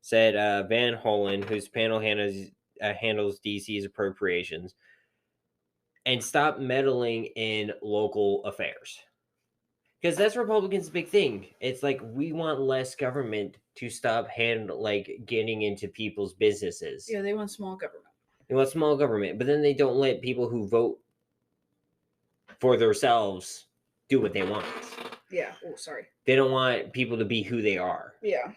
said Van Hollen, whose panel handles DC's appropriations, and stop meddling in local affairs. Because that's Republicans' big thing. It's like, we want less government to stop getting into people's businesses. Yeah, they want small government. They want small government, but then they don't let people who vote for themselves do what they want. Yeah. Oh, sorry. They don't want people to be who they are. Yeah.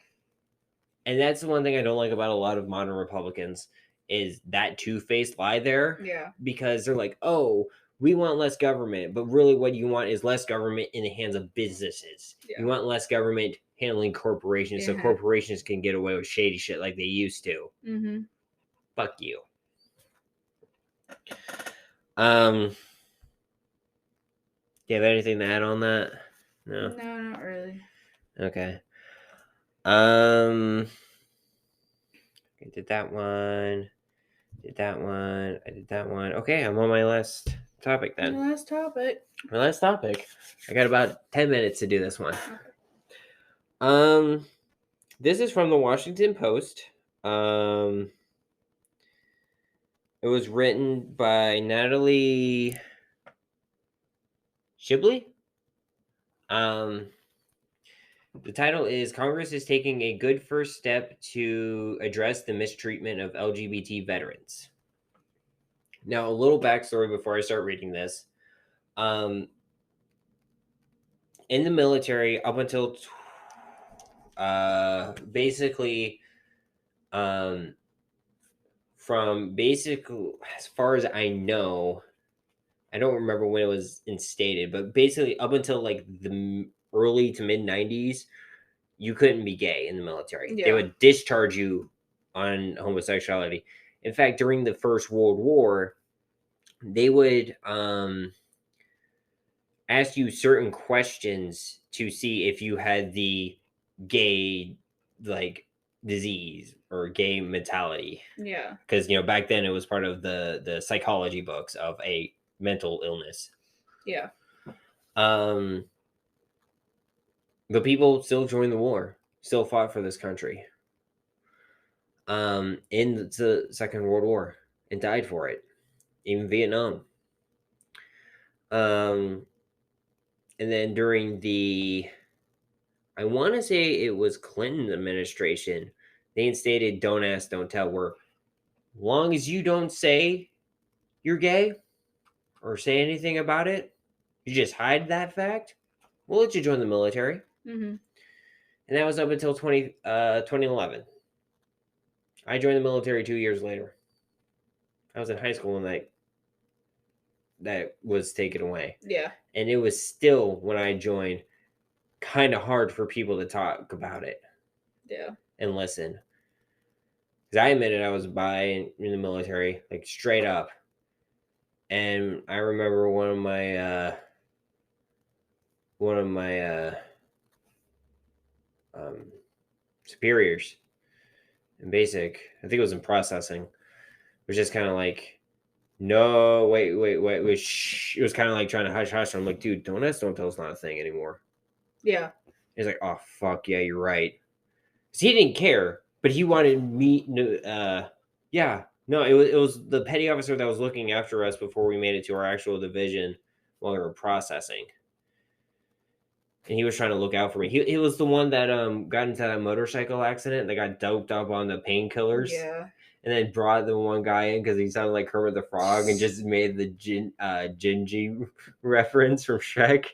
And that's the one thing I don't like about a lot of modern Republicans is that two-faced lie there. Yeah. Because they're like, oh, we want less government, but really what you want is less government in the hands of businesses. Yeah. You want less government handling corporations so corporations can get away with shady shit like they used to. Mm-hmm. Fuck you. Do you have anything to add on that? No? No, not really. Okay. I did that one. I did that one. Okay, I'm on my last topic then. My last topic. I got about 10 minutes to do this one. Okay. This is from the Washington Post. It was written by Natalie Shibley. The title is Congress is taking a good first step to address the mistreatment of LGBT veterans. Now, a little backstory before I start reading this. In the military, up until from basically, as far as I know, I don't remember when it was instated, but basically up until like the early to mid 90s, you couldn't be gay in the military. Yeah. They would discharge you on homosexuality. In fact, during the First World War, they would ask you certain questions to see if you had the gay disease or gay mentality. Yeah. Because back then it was part of the psychology books of a mental illness. Yeah. But people still joined the war, still fought for this country. In the Second World War and died for it, even Vietnam. And then during I want to say it was Clinton administration, they instated "Don't ask, don't tell," where long as you don't say you're gay or say anything about it, you just hide that fact, we'll let you join the military. Mm-hmm. And that was up until 2011. I joined the military 2 years later. I was in high school when that was taken away. Yeah. And it was still, when I joined, kind of hard for people to talk about it. Yeah. And listen. Because I admitted I was bi in the military, like straight up. And I remember one of my superiors in basic, I think it was in processing, was just kind of like, no, wait, shh. It was kind of like trying to hush. I'm like, dude, don't ask, don't tell is not a thing anymore. Yeah. He's like, oh fuck yeah, you're right. 'Cause he didn't care, but he wanted me. Yeah, no, it was the petty officer that was looking after us before we made it to our actual division while we were processing. And he was trying to look out for me. He was the one that got into that motorcycle accident that got doped up on the painkillers. Yeah. And then brought the one guy in because he sounded like Kermit the Frog and just made the Gingy reference from Shrek.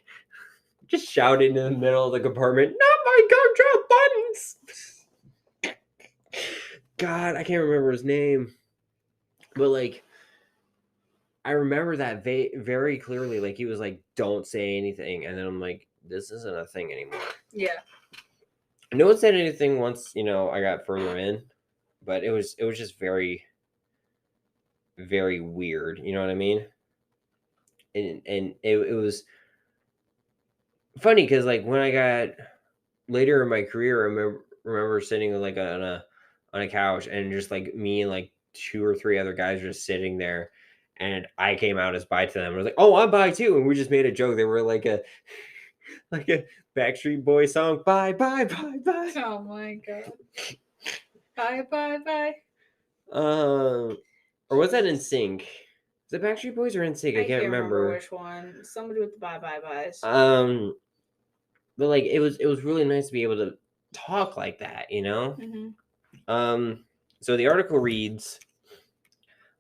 Just shouted in the middle of the compartment, "Not my gumdrop buttons!" God, I can't remember his name. But like, I remember that very clearly. Like, he was like, "Don't say anything," and then I'm like, "This isn't a thing anymore." Yeah. No one said anything once, I got further in, but it was just very, very weird. You know what I mean? And it was funny because like when I got later in my career, I remember sitting like on a couch and just like me and like 2 or 3 other guys were just sitting there, and I came out as bi to them. I was like, "Oh, I'm bi too," and we just made a joke. They were like a Backstreet Boy song, "Bye, bye, bye, bye." Oh my god. Bye, bye, bye. Or was that NSYNC? Is it Backstreet Boys or NSYNC? I can't remember which one. Somebody with the bye, bye, byes. But like it was really nice to be able to talk like that, Mm-hmm. So the article reads,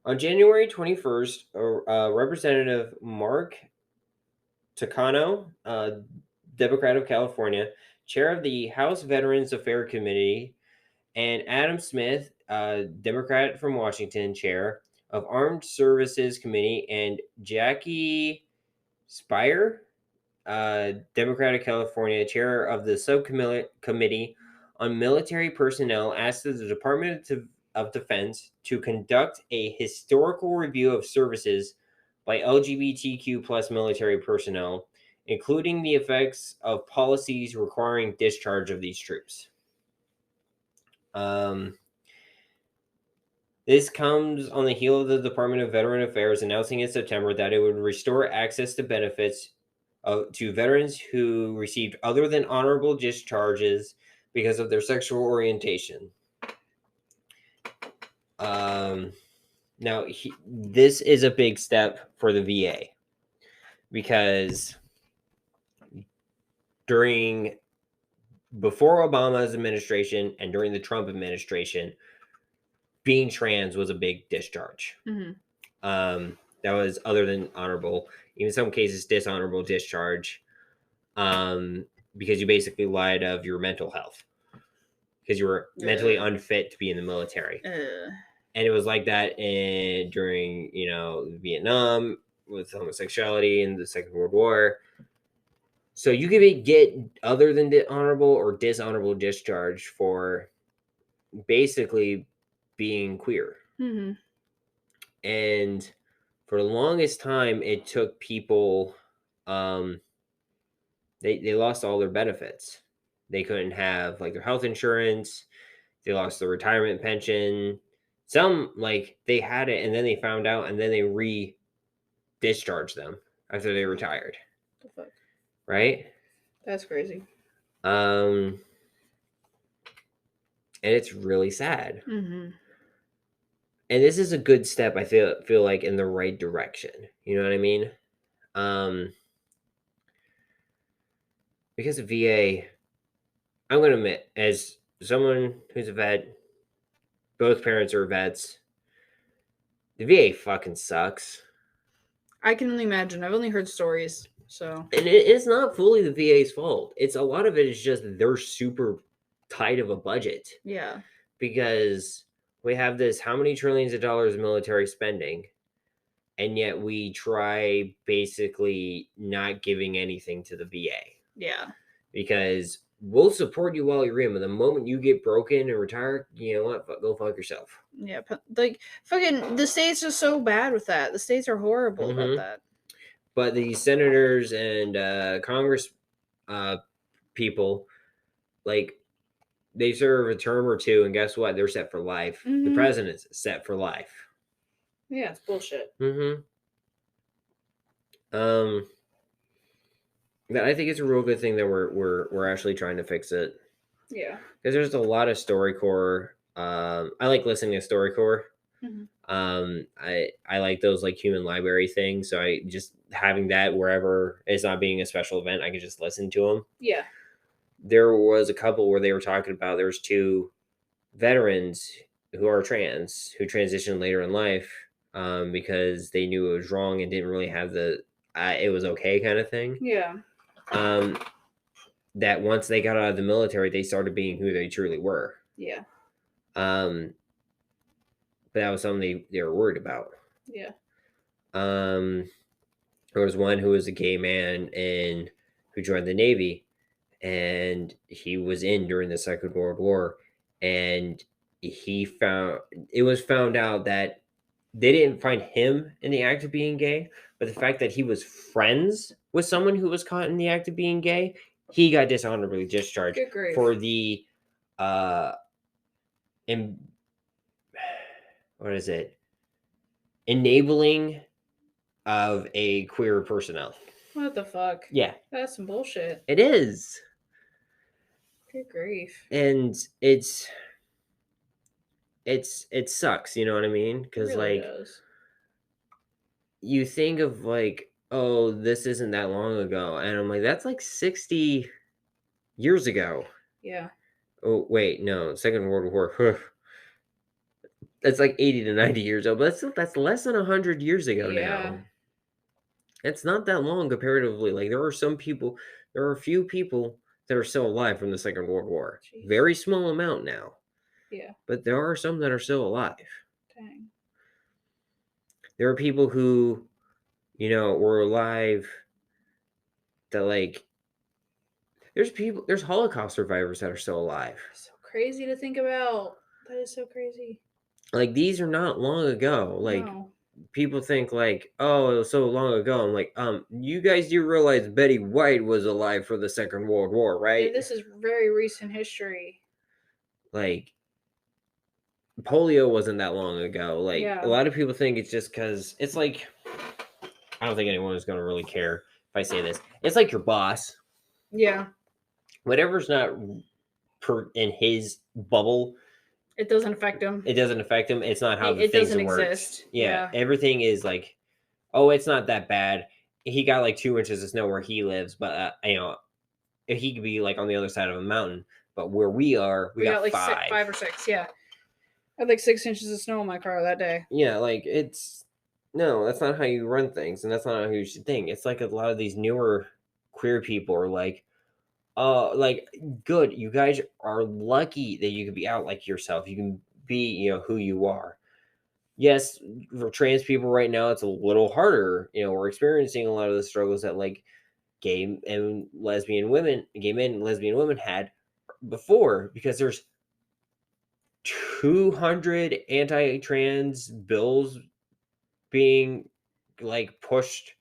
on January 21st, Representative Mark Takano, Democrat of California, chair of the House Veterans Affairs Committee, and Adam Smith, Democrat from Washington, chair of Armed Services Committee, and Jackie Spire, Democrat of California, chair of the subcommittee on military personnel, asked the Department of Defense to conduct a historical review of services by LGBTQ plus military personnel, including the effects of policies requiring discharge of these troops. This comes on the heel of the Department of Veteran Affairs announcing in September that it would restore access to benefits to veterans who received other than honorable discharges because of their sexual orientation. Now, this is a big step for the VA because before Obama's administration and during the Trump administration, being trans was a big discharge. Mm-hmm. That was other than honorable, even in some cases dishonorable discharge, because you basically lied of your mental health because you were mentally unfit to be in the military. And it was like that during Vietnam with homosexuality and the Second World War. So you could get other than the honorable or dishonorable discharge for basically being queer. Mm-hmm. And for the longest time, it took people, they lost all their benefits. They couldn't have like their health insurance. They lost their retirement pension. Some like they had it and then they found out and then they discharged them after they retired. The fuck? Right? That's crazy. And it's really sad. Mm-hmm. And this is a good step, I feel like, in the right direction. You know what I mean? Because of VA, I'm going to admit, as someone who's a vet, both parents are vets, the VA fucking sucks. I can only imagine. I've only heard stories, so. And it's not fully the VA's fault. A lot of it is just they're super tight of a budget. Yeah. Because we have this how many trillions of dollars of military spending, and yet we try basically not giving anything to the VA. Yeah. Because we'll support you while you're in, but the moment you get broken and retire, you know what? Go fuck yourself. Yeah, like fucking the states are so bad with that. The states are horrible about that. But the senators and Congress people, like, they serve a term or two, and guess what? They're set for life. Mm-hmm. The president's set for life. Yeah, it's bullshit. Mm-hmm. But I think it's a real good thing that we're actually trying to fix it. Yeah. Because there's a lot of storycore. I like listening to storycore. Mhm. I like those like human library things. So I just having that wherever it's not being a special event, I can just listen to them. Yeah. There was a couple where they were talking about there was two veterans who are trans who transitioned later in life because they knew it was wrong and didn't really have the it was okay kind of thing. Yeah. That once they got out of the military, they started being who they truly were. Yeah. But that was something they were worried about. Yeah. There was one who was a gay man and who joined the Navy, and he was in during the Second World War, and it was found out that they didn't find him in the act of being gay, but the fact that he was friends with someone who was caught in the act of being gay, he got dishonorably discharged Good grief. for the in, what is it? Enabling of a queer personnel. What the fuck? Yeah, That's some bullshit. it is. Good grief. And it sucks, you know what I mean? Because It really like does. you think of like, oh, this isn't that long ago, and I'm like, that's like 60 years ago. Yeah. Oh wait, no, Second World War. That's like 80 to 90 years old, but that's less than 100 years ago now. It's not that long comparatively. Like there are a few people that are still alive from the Second World War. Jeez. Very small amount now. Yeah. But there are some that are still alive. Dang. There are people who, were alive that like there's Holocaust survivors that are still alive. So crazy to think about. That is so crazy. Like these are not long ago. Like No. people think like, oh, it was so long ago. I'm like, you guys do realize Betty White was alive for the Second World War, right? Yeah, this is very recent history. Like polio wasn't that long ago. Like Yeah. a lot of people think it's just because it's like I don't think anyone is going to really care if I say this. It's like your boss. Yeah. Whatever's not in his bubble, it doesn't affect him. It doesn't affect him. It's not how it things doesn't work. exist. Yeah, everything is like, oh, it's not that bad. He got like 2 inches of snow where he lives, but he could be like on the other side of a mountain. But where we are, we got like 5. 5 or 6. Yeah, I had like 6 inches of snow in my car that day. Yeah, like no, that's not how you run things, and that's not how you should think. It's like a lot of these newer queer people are like good. You guys are lucky that you can be out like yourself. You can be, who you are. Yes, for trans people right now, it's a little harder. We're experiencing a lot of the struggles that like gay men and lesbian women had before, because there's 200 anti-trans bills being like pushed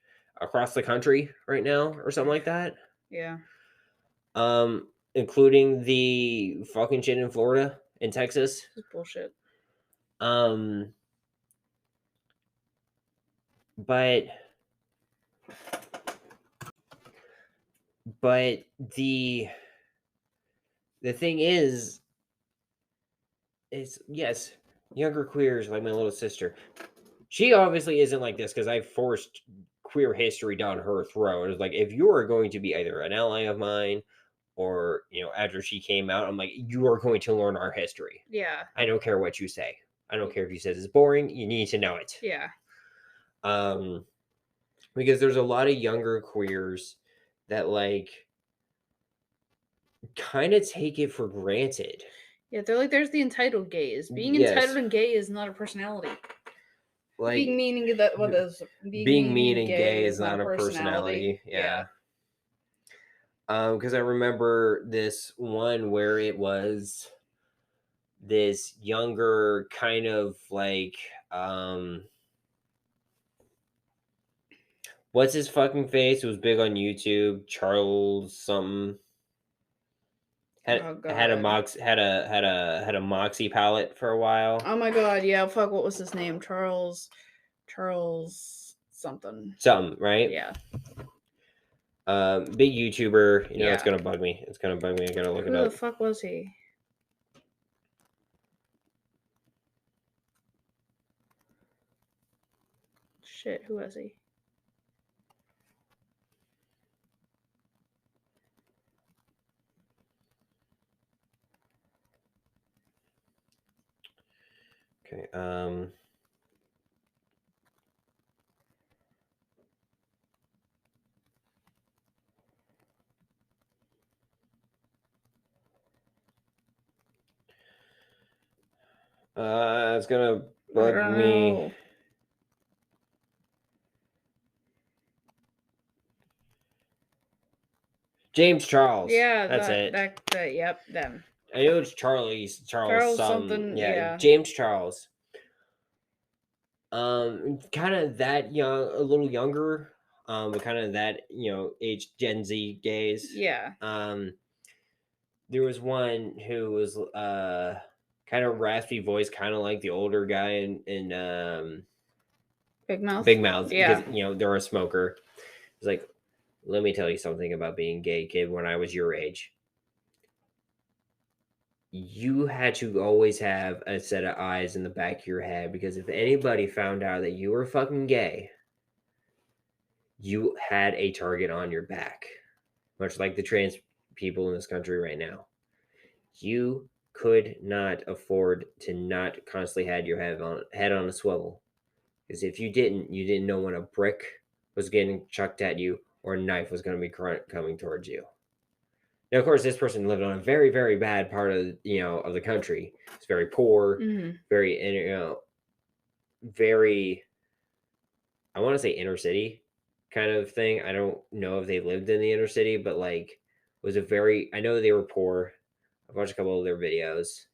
across the country right now or something like that. Yeah. Including the fucking shit in Florida and Texas. This is bullshit. But the thing is yes, younger queers like my little sister. She obviously isn't like this because I forced queer history down her throat. It's like, if you are going to be either an ally of mine or, after she came out, I'm like, you are going to learn our history. Yeah. I don't care what you say. I don't care if you said it's boring. You need to know it. Yeah. Because there's a lot of younger queers that like kind of take it for granted. Yeah, they're like, there's the entitled gays. Being entitled and gay is not a personality. Like being mean and gay is not a personality. Yeah. Because I remember this one where it was this younger kind of like what's his fucking face? It was big on YouTube. Charles something. Had a Moxie palette for a while. Oh my god, yeah, fuck, what was his name? Charles something. Something, right? Yeah. Big YouTuber. You know, Yeah. it's gonna bug me. It's gonna bug me. I gotta look Who it the up. fuck was he? Shit, who was he? Okay. It's gonna bug me. Know. James Charles. Yeah, That's it. that yep, them. I know it's Charles something. Yeah. James Charles. Kind of that young, a little younger, but kind of that age, Gen Z gays. Yeah. There was one who was kind of raspy voice, kind of like the older guy in Big Mouth. Big Mouth, Yeah. because they're a smoker. It's like, let me tell you something about being gay, kid. When I was your age, you had to always have a set of eyes in the back of your head, because if anybody found out that you were fucking gay, you had a target on your back, much like the trans people in this country right now. You could not afford to not constantly had your head on a swivel, because if you didn't know when a brick was getting chucked at you or a knife was going to be coming towards you. Now, of course, this person lived on a very, very bad part of of the country. It's very poor, very very, I want to say inner city kind of thing. I don't know if they lived in the inner city, but like was a very. I know they were poor. I watched a couple of their videos,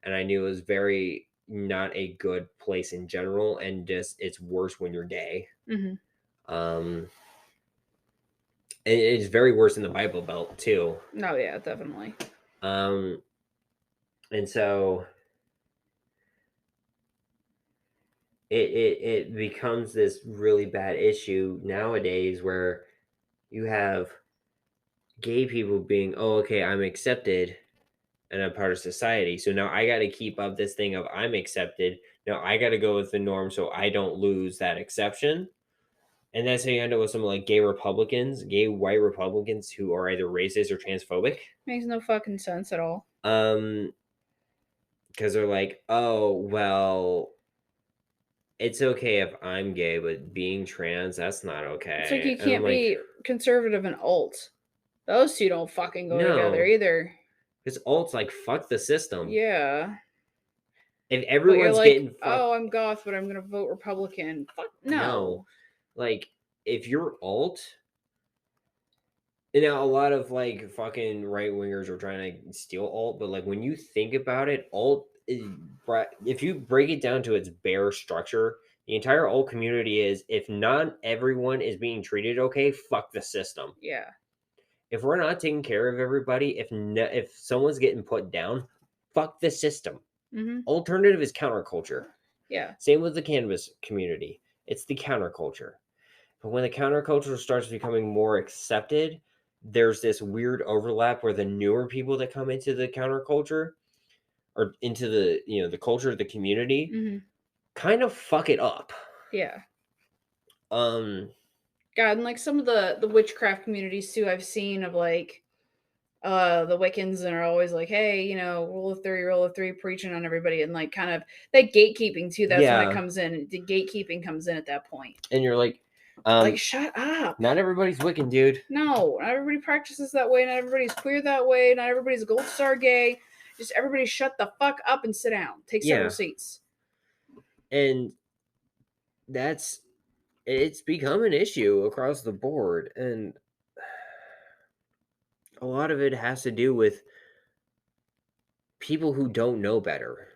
and I knew it was very not a good place in general, and just it's worse when you're gay. It's very worse in the Bible Belt too. No, yeah, definitely. And so it becomes this really bad issue nowadays, where you have gay people being, oh, okay, I'm accepted and I'm part of society, so now I got to keep up this thing of I'm accepted. Now I got to go with the norm so I don't lose that exception. And that's how you end up with some like gay white Republicans who are either racist or transphobic. Makes no fucking sense at all. Because they're like, oh, well, it's okay if I'm gay, but being trans, that's not okay. It's like you can't be conservative and alt. Those two don't fucking go together either. Because alt's like, fuck the system. Yeah. If everyone's getting fucked, oh, I'm goth, but I'm gonna vote Republican. Fuck no. Like, if you're alt, and now a lot of like fucking right wingers are trying to steal alt, but like when you think about it, alt is, if you break it down to its bare structure, the entire alt community is, if not everyone is being treated okay, fuck the system. Yeah. If we're not taking care of everybody, if someone's getting put down, fuck the system. Alternative is counterculture. Yeah. Same with the cannabis community. It's the counterculture. But when the counterculture starts becoming more accepted, there's this weird overlap where the newer people that come into the counterculture or into the the culture of the community kind of fuck it up. Yeah. God, and like some of the witchcraft communities too, I've seen of like the Wiccans, and are always like, hey, rule of three, preaching on everybody, and like kind of that gatekeeping too. That's when it comes in. The gatekeeping comes in at that point. And you're like, shut up. Not everybody's Wiccan, dude. No, not everybody practices that way. Not everybody's queer that way. Not everybody's gold star gay. Just everybody shut the fuck up and sit down. Take several seats. And it's become an issue across the board, and a lot of it has to do with people who don't know better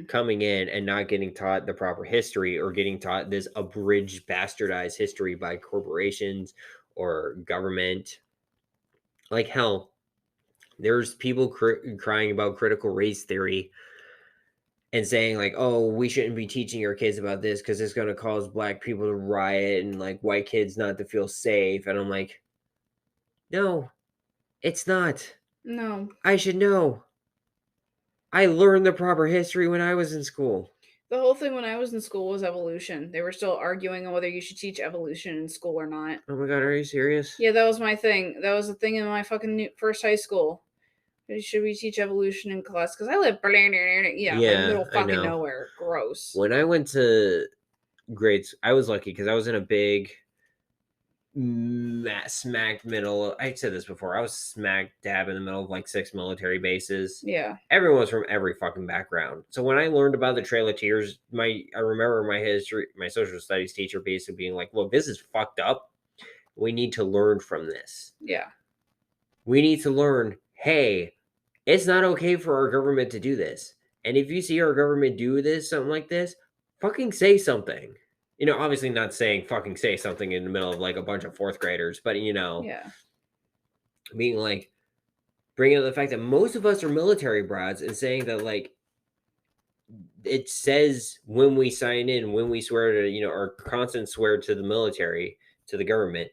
coming in and not getting taught the proper history, or getting taught this abridged, bastardized history by corporations or government. Like, hell, there's people crying about critical race theory and saying like, oh, we shouldn't be teaching our kids about this because it's going to cause black people to riot and like white kids not to feel safe. And I'm like, No, it's not. No. I should know. I learned the proper history when I was in school. The whole thing when I was in school was evolution. They were still arguing on whether you should teach evolution in school or not. Oh my god, are you serious? Yeah, that was my thing. That was the thing in my fucking first high school. Should we teach evolution in class? Because I live, middle I fucking know. nowhere. Gross. When I went to grades, I was lucky because I was in a big smack middle. I said this before. I was smack dab in the middle of like 6 military bases. Yeah. Everyone was from every fucking background. So when I learned about the Trail of Tears, I remember my social studies teacher basically being like, "Look, this is fucked up. We need to learn from this. Yeah. We need to learn. Hey, it's not okay for our government to do this. And if you see our government do this, something like this, fucking say something." Obviously not saying fucking say something in the middle of like a bunch of fourth graders, but Yeah. being like, bringing up the fact that most of us are military brats and saying that like it says when we sign in, when we swear to, our constant swear to the military, to the government,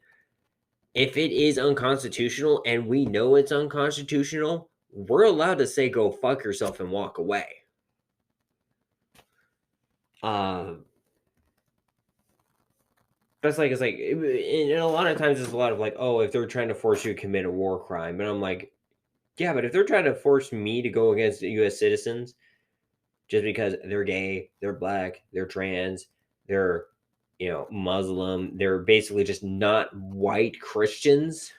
if it is unconstitutional and we know it's unconstitutional, we're allowed to say go fuck yourself and walk away. That's like, it's like, and a lot of times it's a lot of like, oh, if they're trying to force you to commit a war crime. And I'm like, yeah, but if they're trying to force me to go against U.S. citizens just because they're gay, they're black, they're trans, they're, Muslim, they're basically just not white Christians.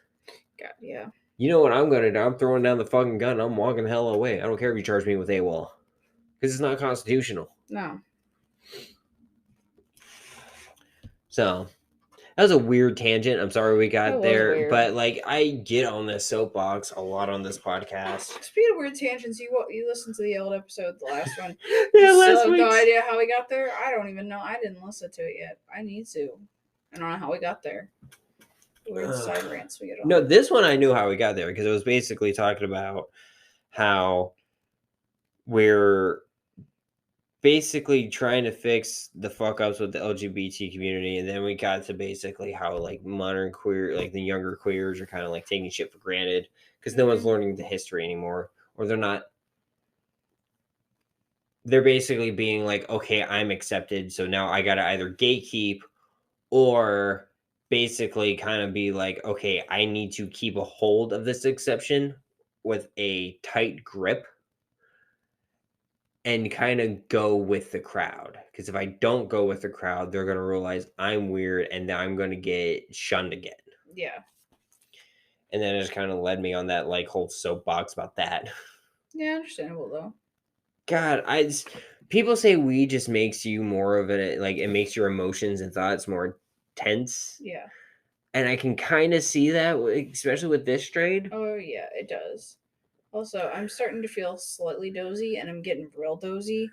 God, yeah. You know what I'm going to do? I'm throwing down the fucking gun. I'm walking the hell away. I don't care if you charge me with AWOL because it's not constitutional. No. So that was a weird tangent. I'm sorry we got That was there, weird. but like I get on this soapbox a lot on this podcast. Speaking of weird tangents, you listened to the old episode, the last one. Yeah, You last still have no week's- idea how we got there. I don't even know. I didn't listen to it yet. I need to. I don't know how we got there. Weird side rants we get on. No, this one I knew how we got there because it was basically talking about how we're basically trying to fix the fuck ups with the LGBT community, and then we got to basically how like modern queer, like the younger queers, are kind of like taking shit for granted because no one's learning the history anymore, or they're basically being like, okay, I'm accepted, so now I gotta either gatekeep or basically kind of be like, okay, I need to keep a hold of this exception with a tight grip and kind of go with the crowd. Because if I don't go with the crowd, they're going to realize I'm weird and then I'm going to get shunned again. Yeah. And then it just kind of led me on that like whole soapbox about that. Yeah, understandable though. God, people say weed just makes you more of it, like it makes your emotions and thoughts more tense. Yeah. And I can kind of see that, especially with this strain. Oh yeah, it does. Also, I'm starting to feel slightly dozy, and I'm getting real dozy,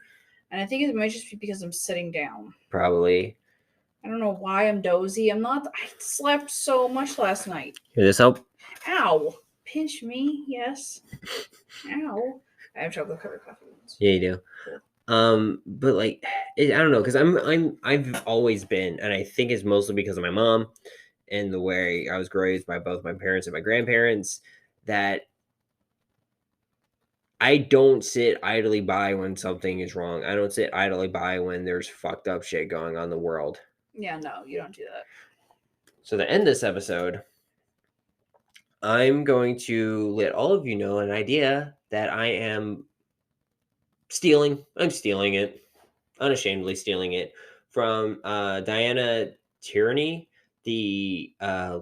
and I think it might just be because I'm sitting down. Probably. I don't know why I'm dozy. I'm not. I slept so much last night. Here, this help? Ow! Pinch me, yes. Ow! I have chocolate covered coffee beans. Yeah, you do. Cool. But like, I don't know, because I've always been, and I think it's mostly because of my mom and the way I was raised by both my parents and my grandparents, that I don't sit idly by when something is wrong. I don't sit idly by when there's fucked up shit going on in the world. Yeah, no, you don't do that. So to end this episode, I'm going to let all of you know an idea that I am stealing. I'm stealing it, unashamedly stealing it from Diana Tierney, the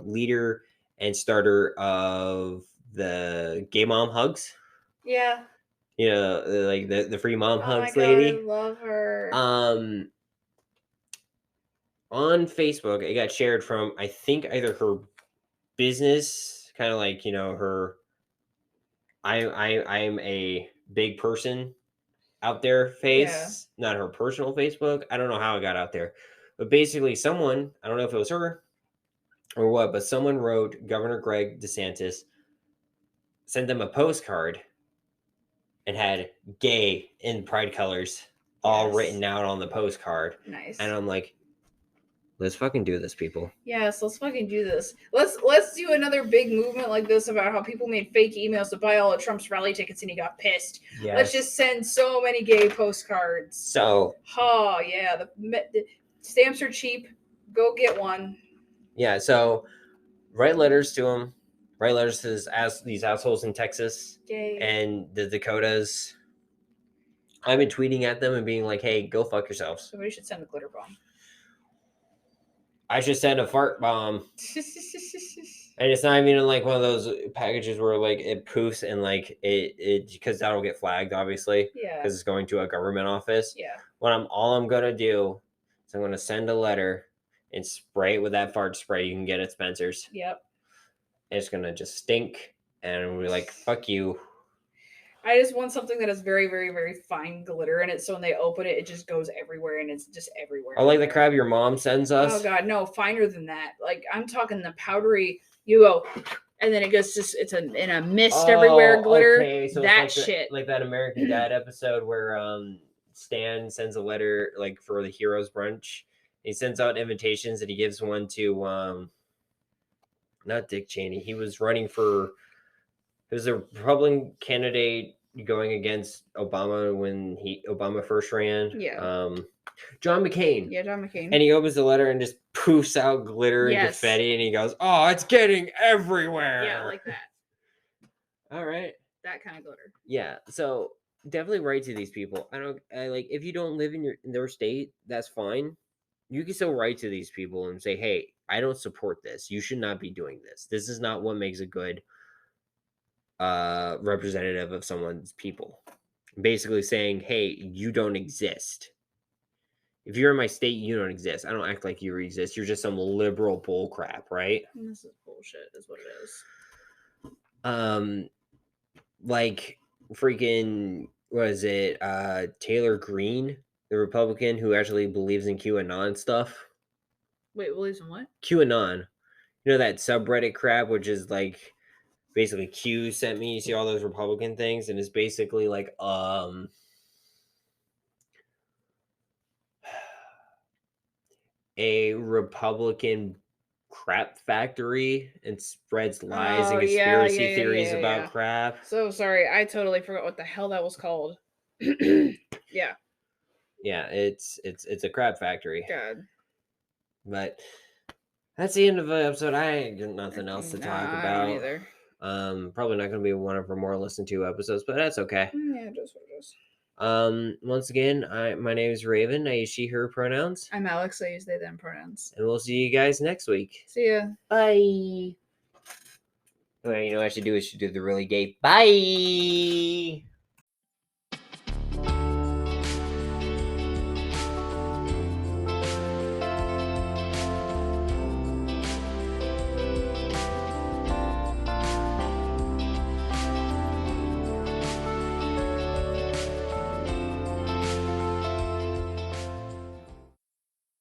leader and starter of the Gay Mom Hugs. Yeah. Like the free mom hugs my lady. God, I love her. On Facebook, it got shared from I think either her business, kind of like her. I'm a big person out there face, not her personal Facebook. I don't know how it got out there, but basically someone, I don't know if it was her or what, but someone wrote Governor Greg DeSantis, sent them a postcard and had gay in pride colors all written out on the postcard. Nice. And I'm like, Let's fucking do this, people. Yes, let's fucking do this. Let's do another big movement like this about how people made fake emails to buy all of Trump's rally tickets and he got pissed. Yes. Let's just send so many gay postcards. So. Oh yeah, the stamps are cheap. Go get one. Yeah. So, write letters to him. Write letters to these assholes in Texas and the Dakotas. I've been tweeting at them and being like, "Hey, go fuck yourselves." Somebody should send a glitter bomb. I should send a fart bomb. And it's not even like one of those packages where like it poofs and like it because that'll get flagged, obviously. Yeah. Because it's going to a government office. Yeah. All I'm gonna do is I'm gonna send a letter and spray it with that fart spray you can get at Spencer's. Yep. And it's gonna just stink, and we're like, "Fuck you." I just want something that has very, very, very fine glitter in it, so when they open it, it just goes everywhere, and it's just everywhere. I like the crap your mom sends us. Oh god, no, finer than that. Like I'm talking the powdery. You go, and then it goes in a mist everywhere glitter. Okay. So that it's like shit, like that American Dad episode where Stan sends a letter like for the heroes brunch. He sends out invitations and he gives one to not Dick Cheney. He was running for. He was a Republican candidate going against Obama when Obama first ran. Yeah. John McCain. Yeah, John McCain. And he opens the letter and just poofs out glitter and confetti, and he goes, "Oh, it's getting everywhere." Yeah, like that. All right. That kind of glitter. Yeah. So definitely write to these people. I like if you don't live in their state, that's fine. You can still write to these people and say, "Hey, I don't support this. You should not be doing this. This is not what makes a good representative of someone's people." Basically saying, "Hey, you don't exist. If you're in my state, you don't exist. I don't act like you exist. You're just some liberal bull crap, right?" This is bullshit, is what it is. Like freaking was it Taylor Greene, the Republican who actually believes in QAnon stuff? Wait, believes in what? QAnon. You know that subreddit crap, which is like basically Q sent me. You see all those Republican things, and it's basically like a Republican crap factory and spreads lies and conspiracy theories about crap. So sorry, I totally forgot what the hell that was called. Yeah. Yeah, it's a crap factory. God. But that's the end of the episode. I ain't got nothing else to talk about. I don't either. Probably not going to be one of our more listened to episodes, but that's okay. Yeah, just what it is. Once again, my name is Raven. I use she, her pronouns. I'm Alex. I use they, them pronouns. And we'll see you guys next week. See ya. Bye. Well, you know what I should do? I should do the really gay bye.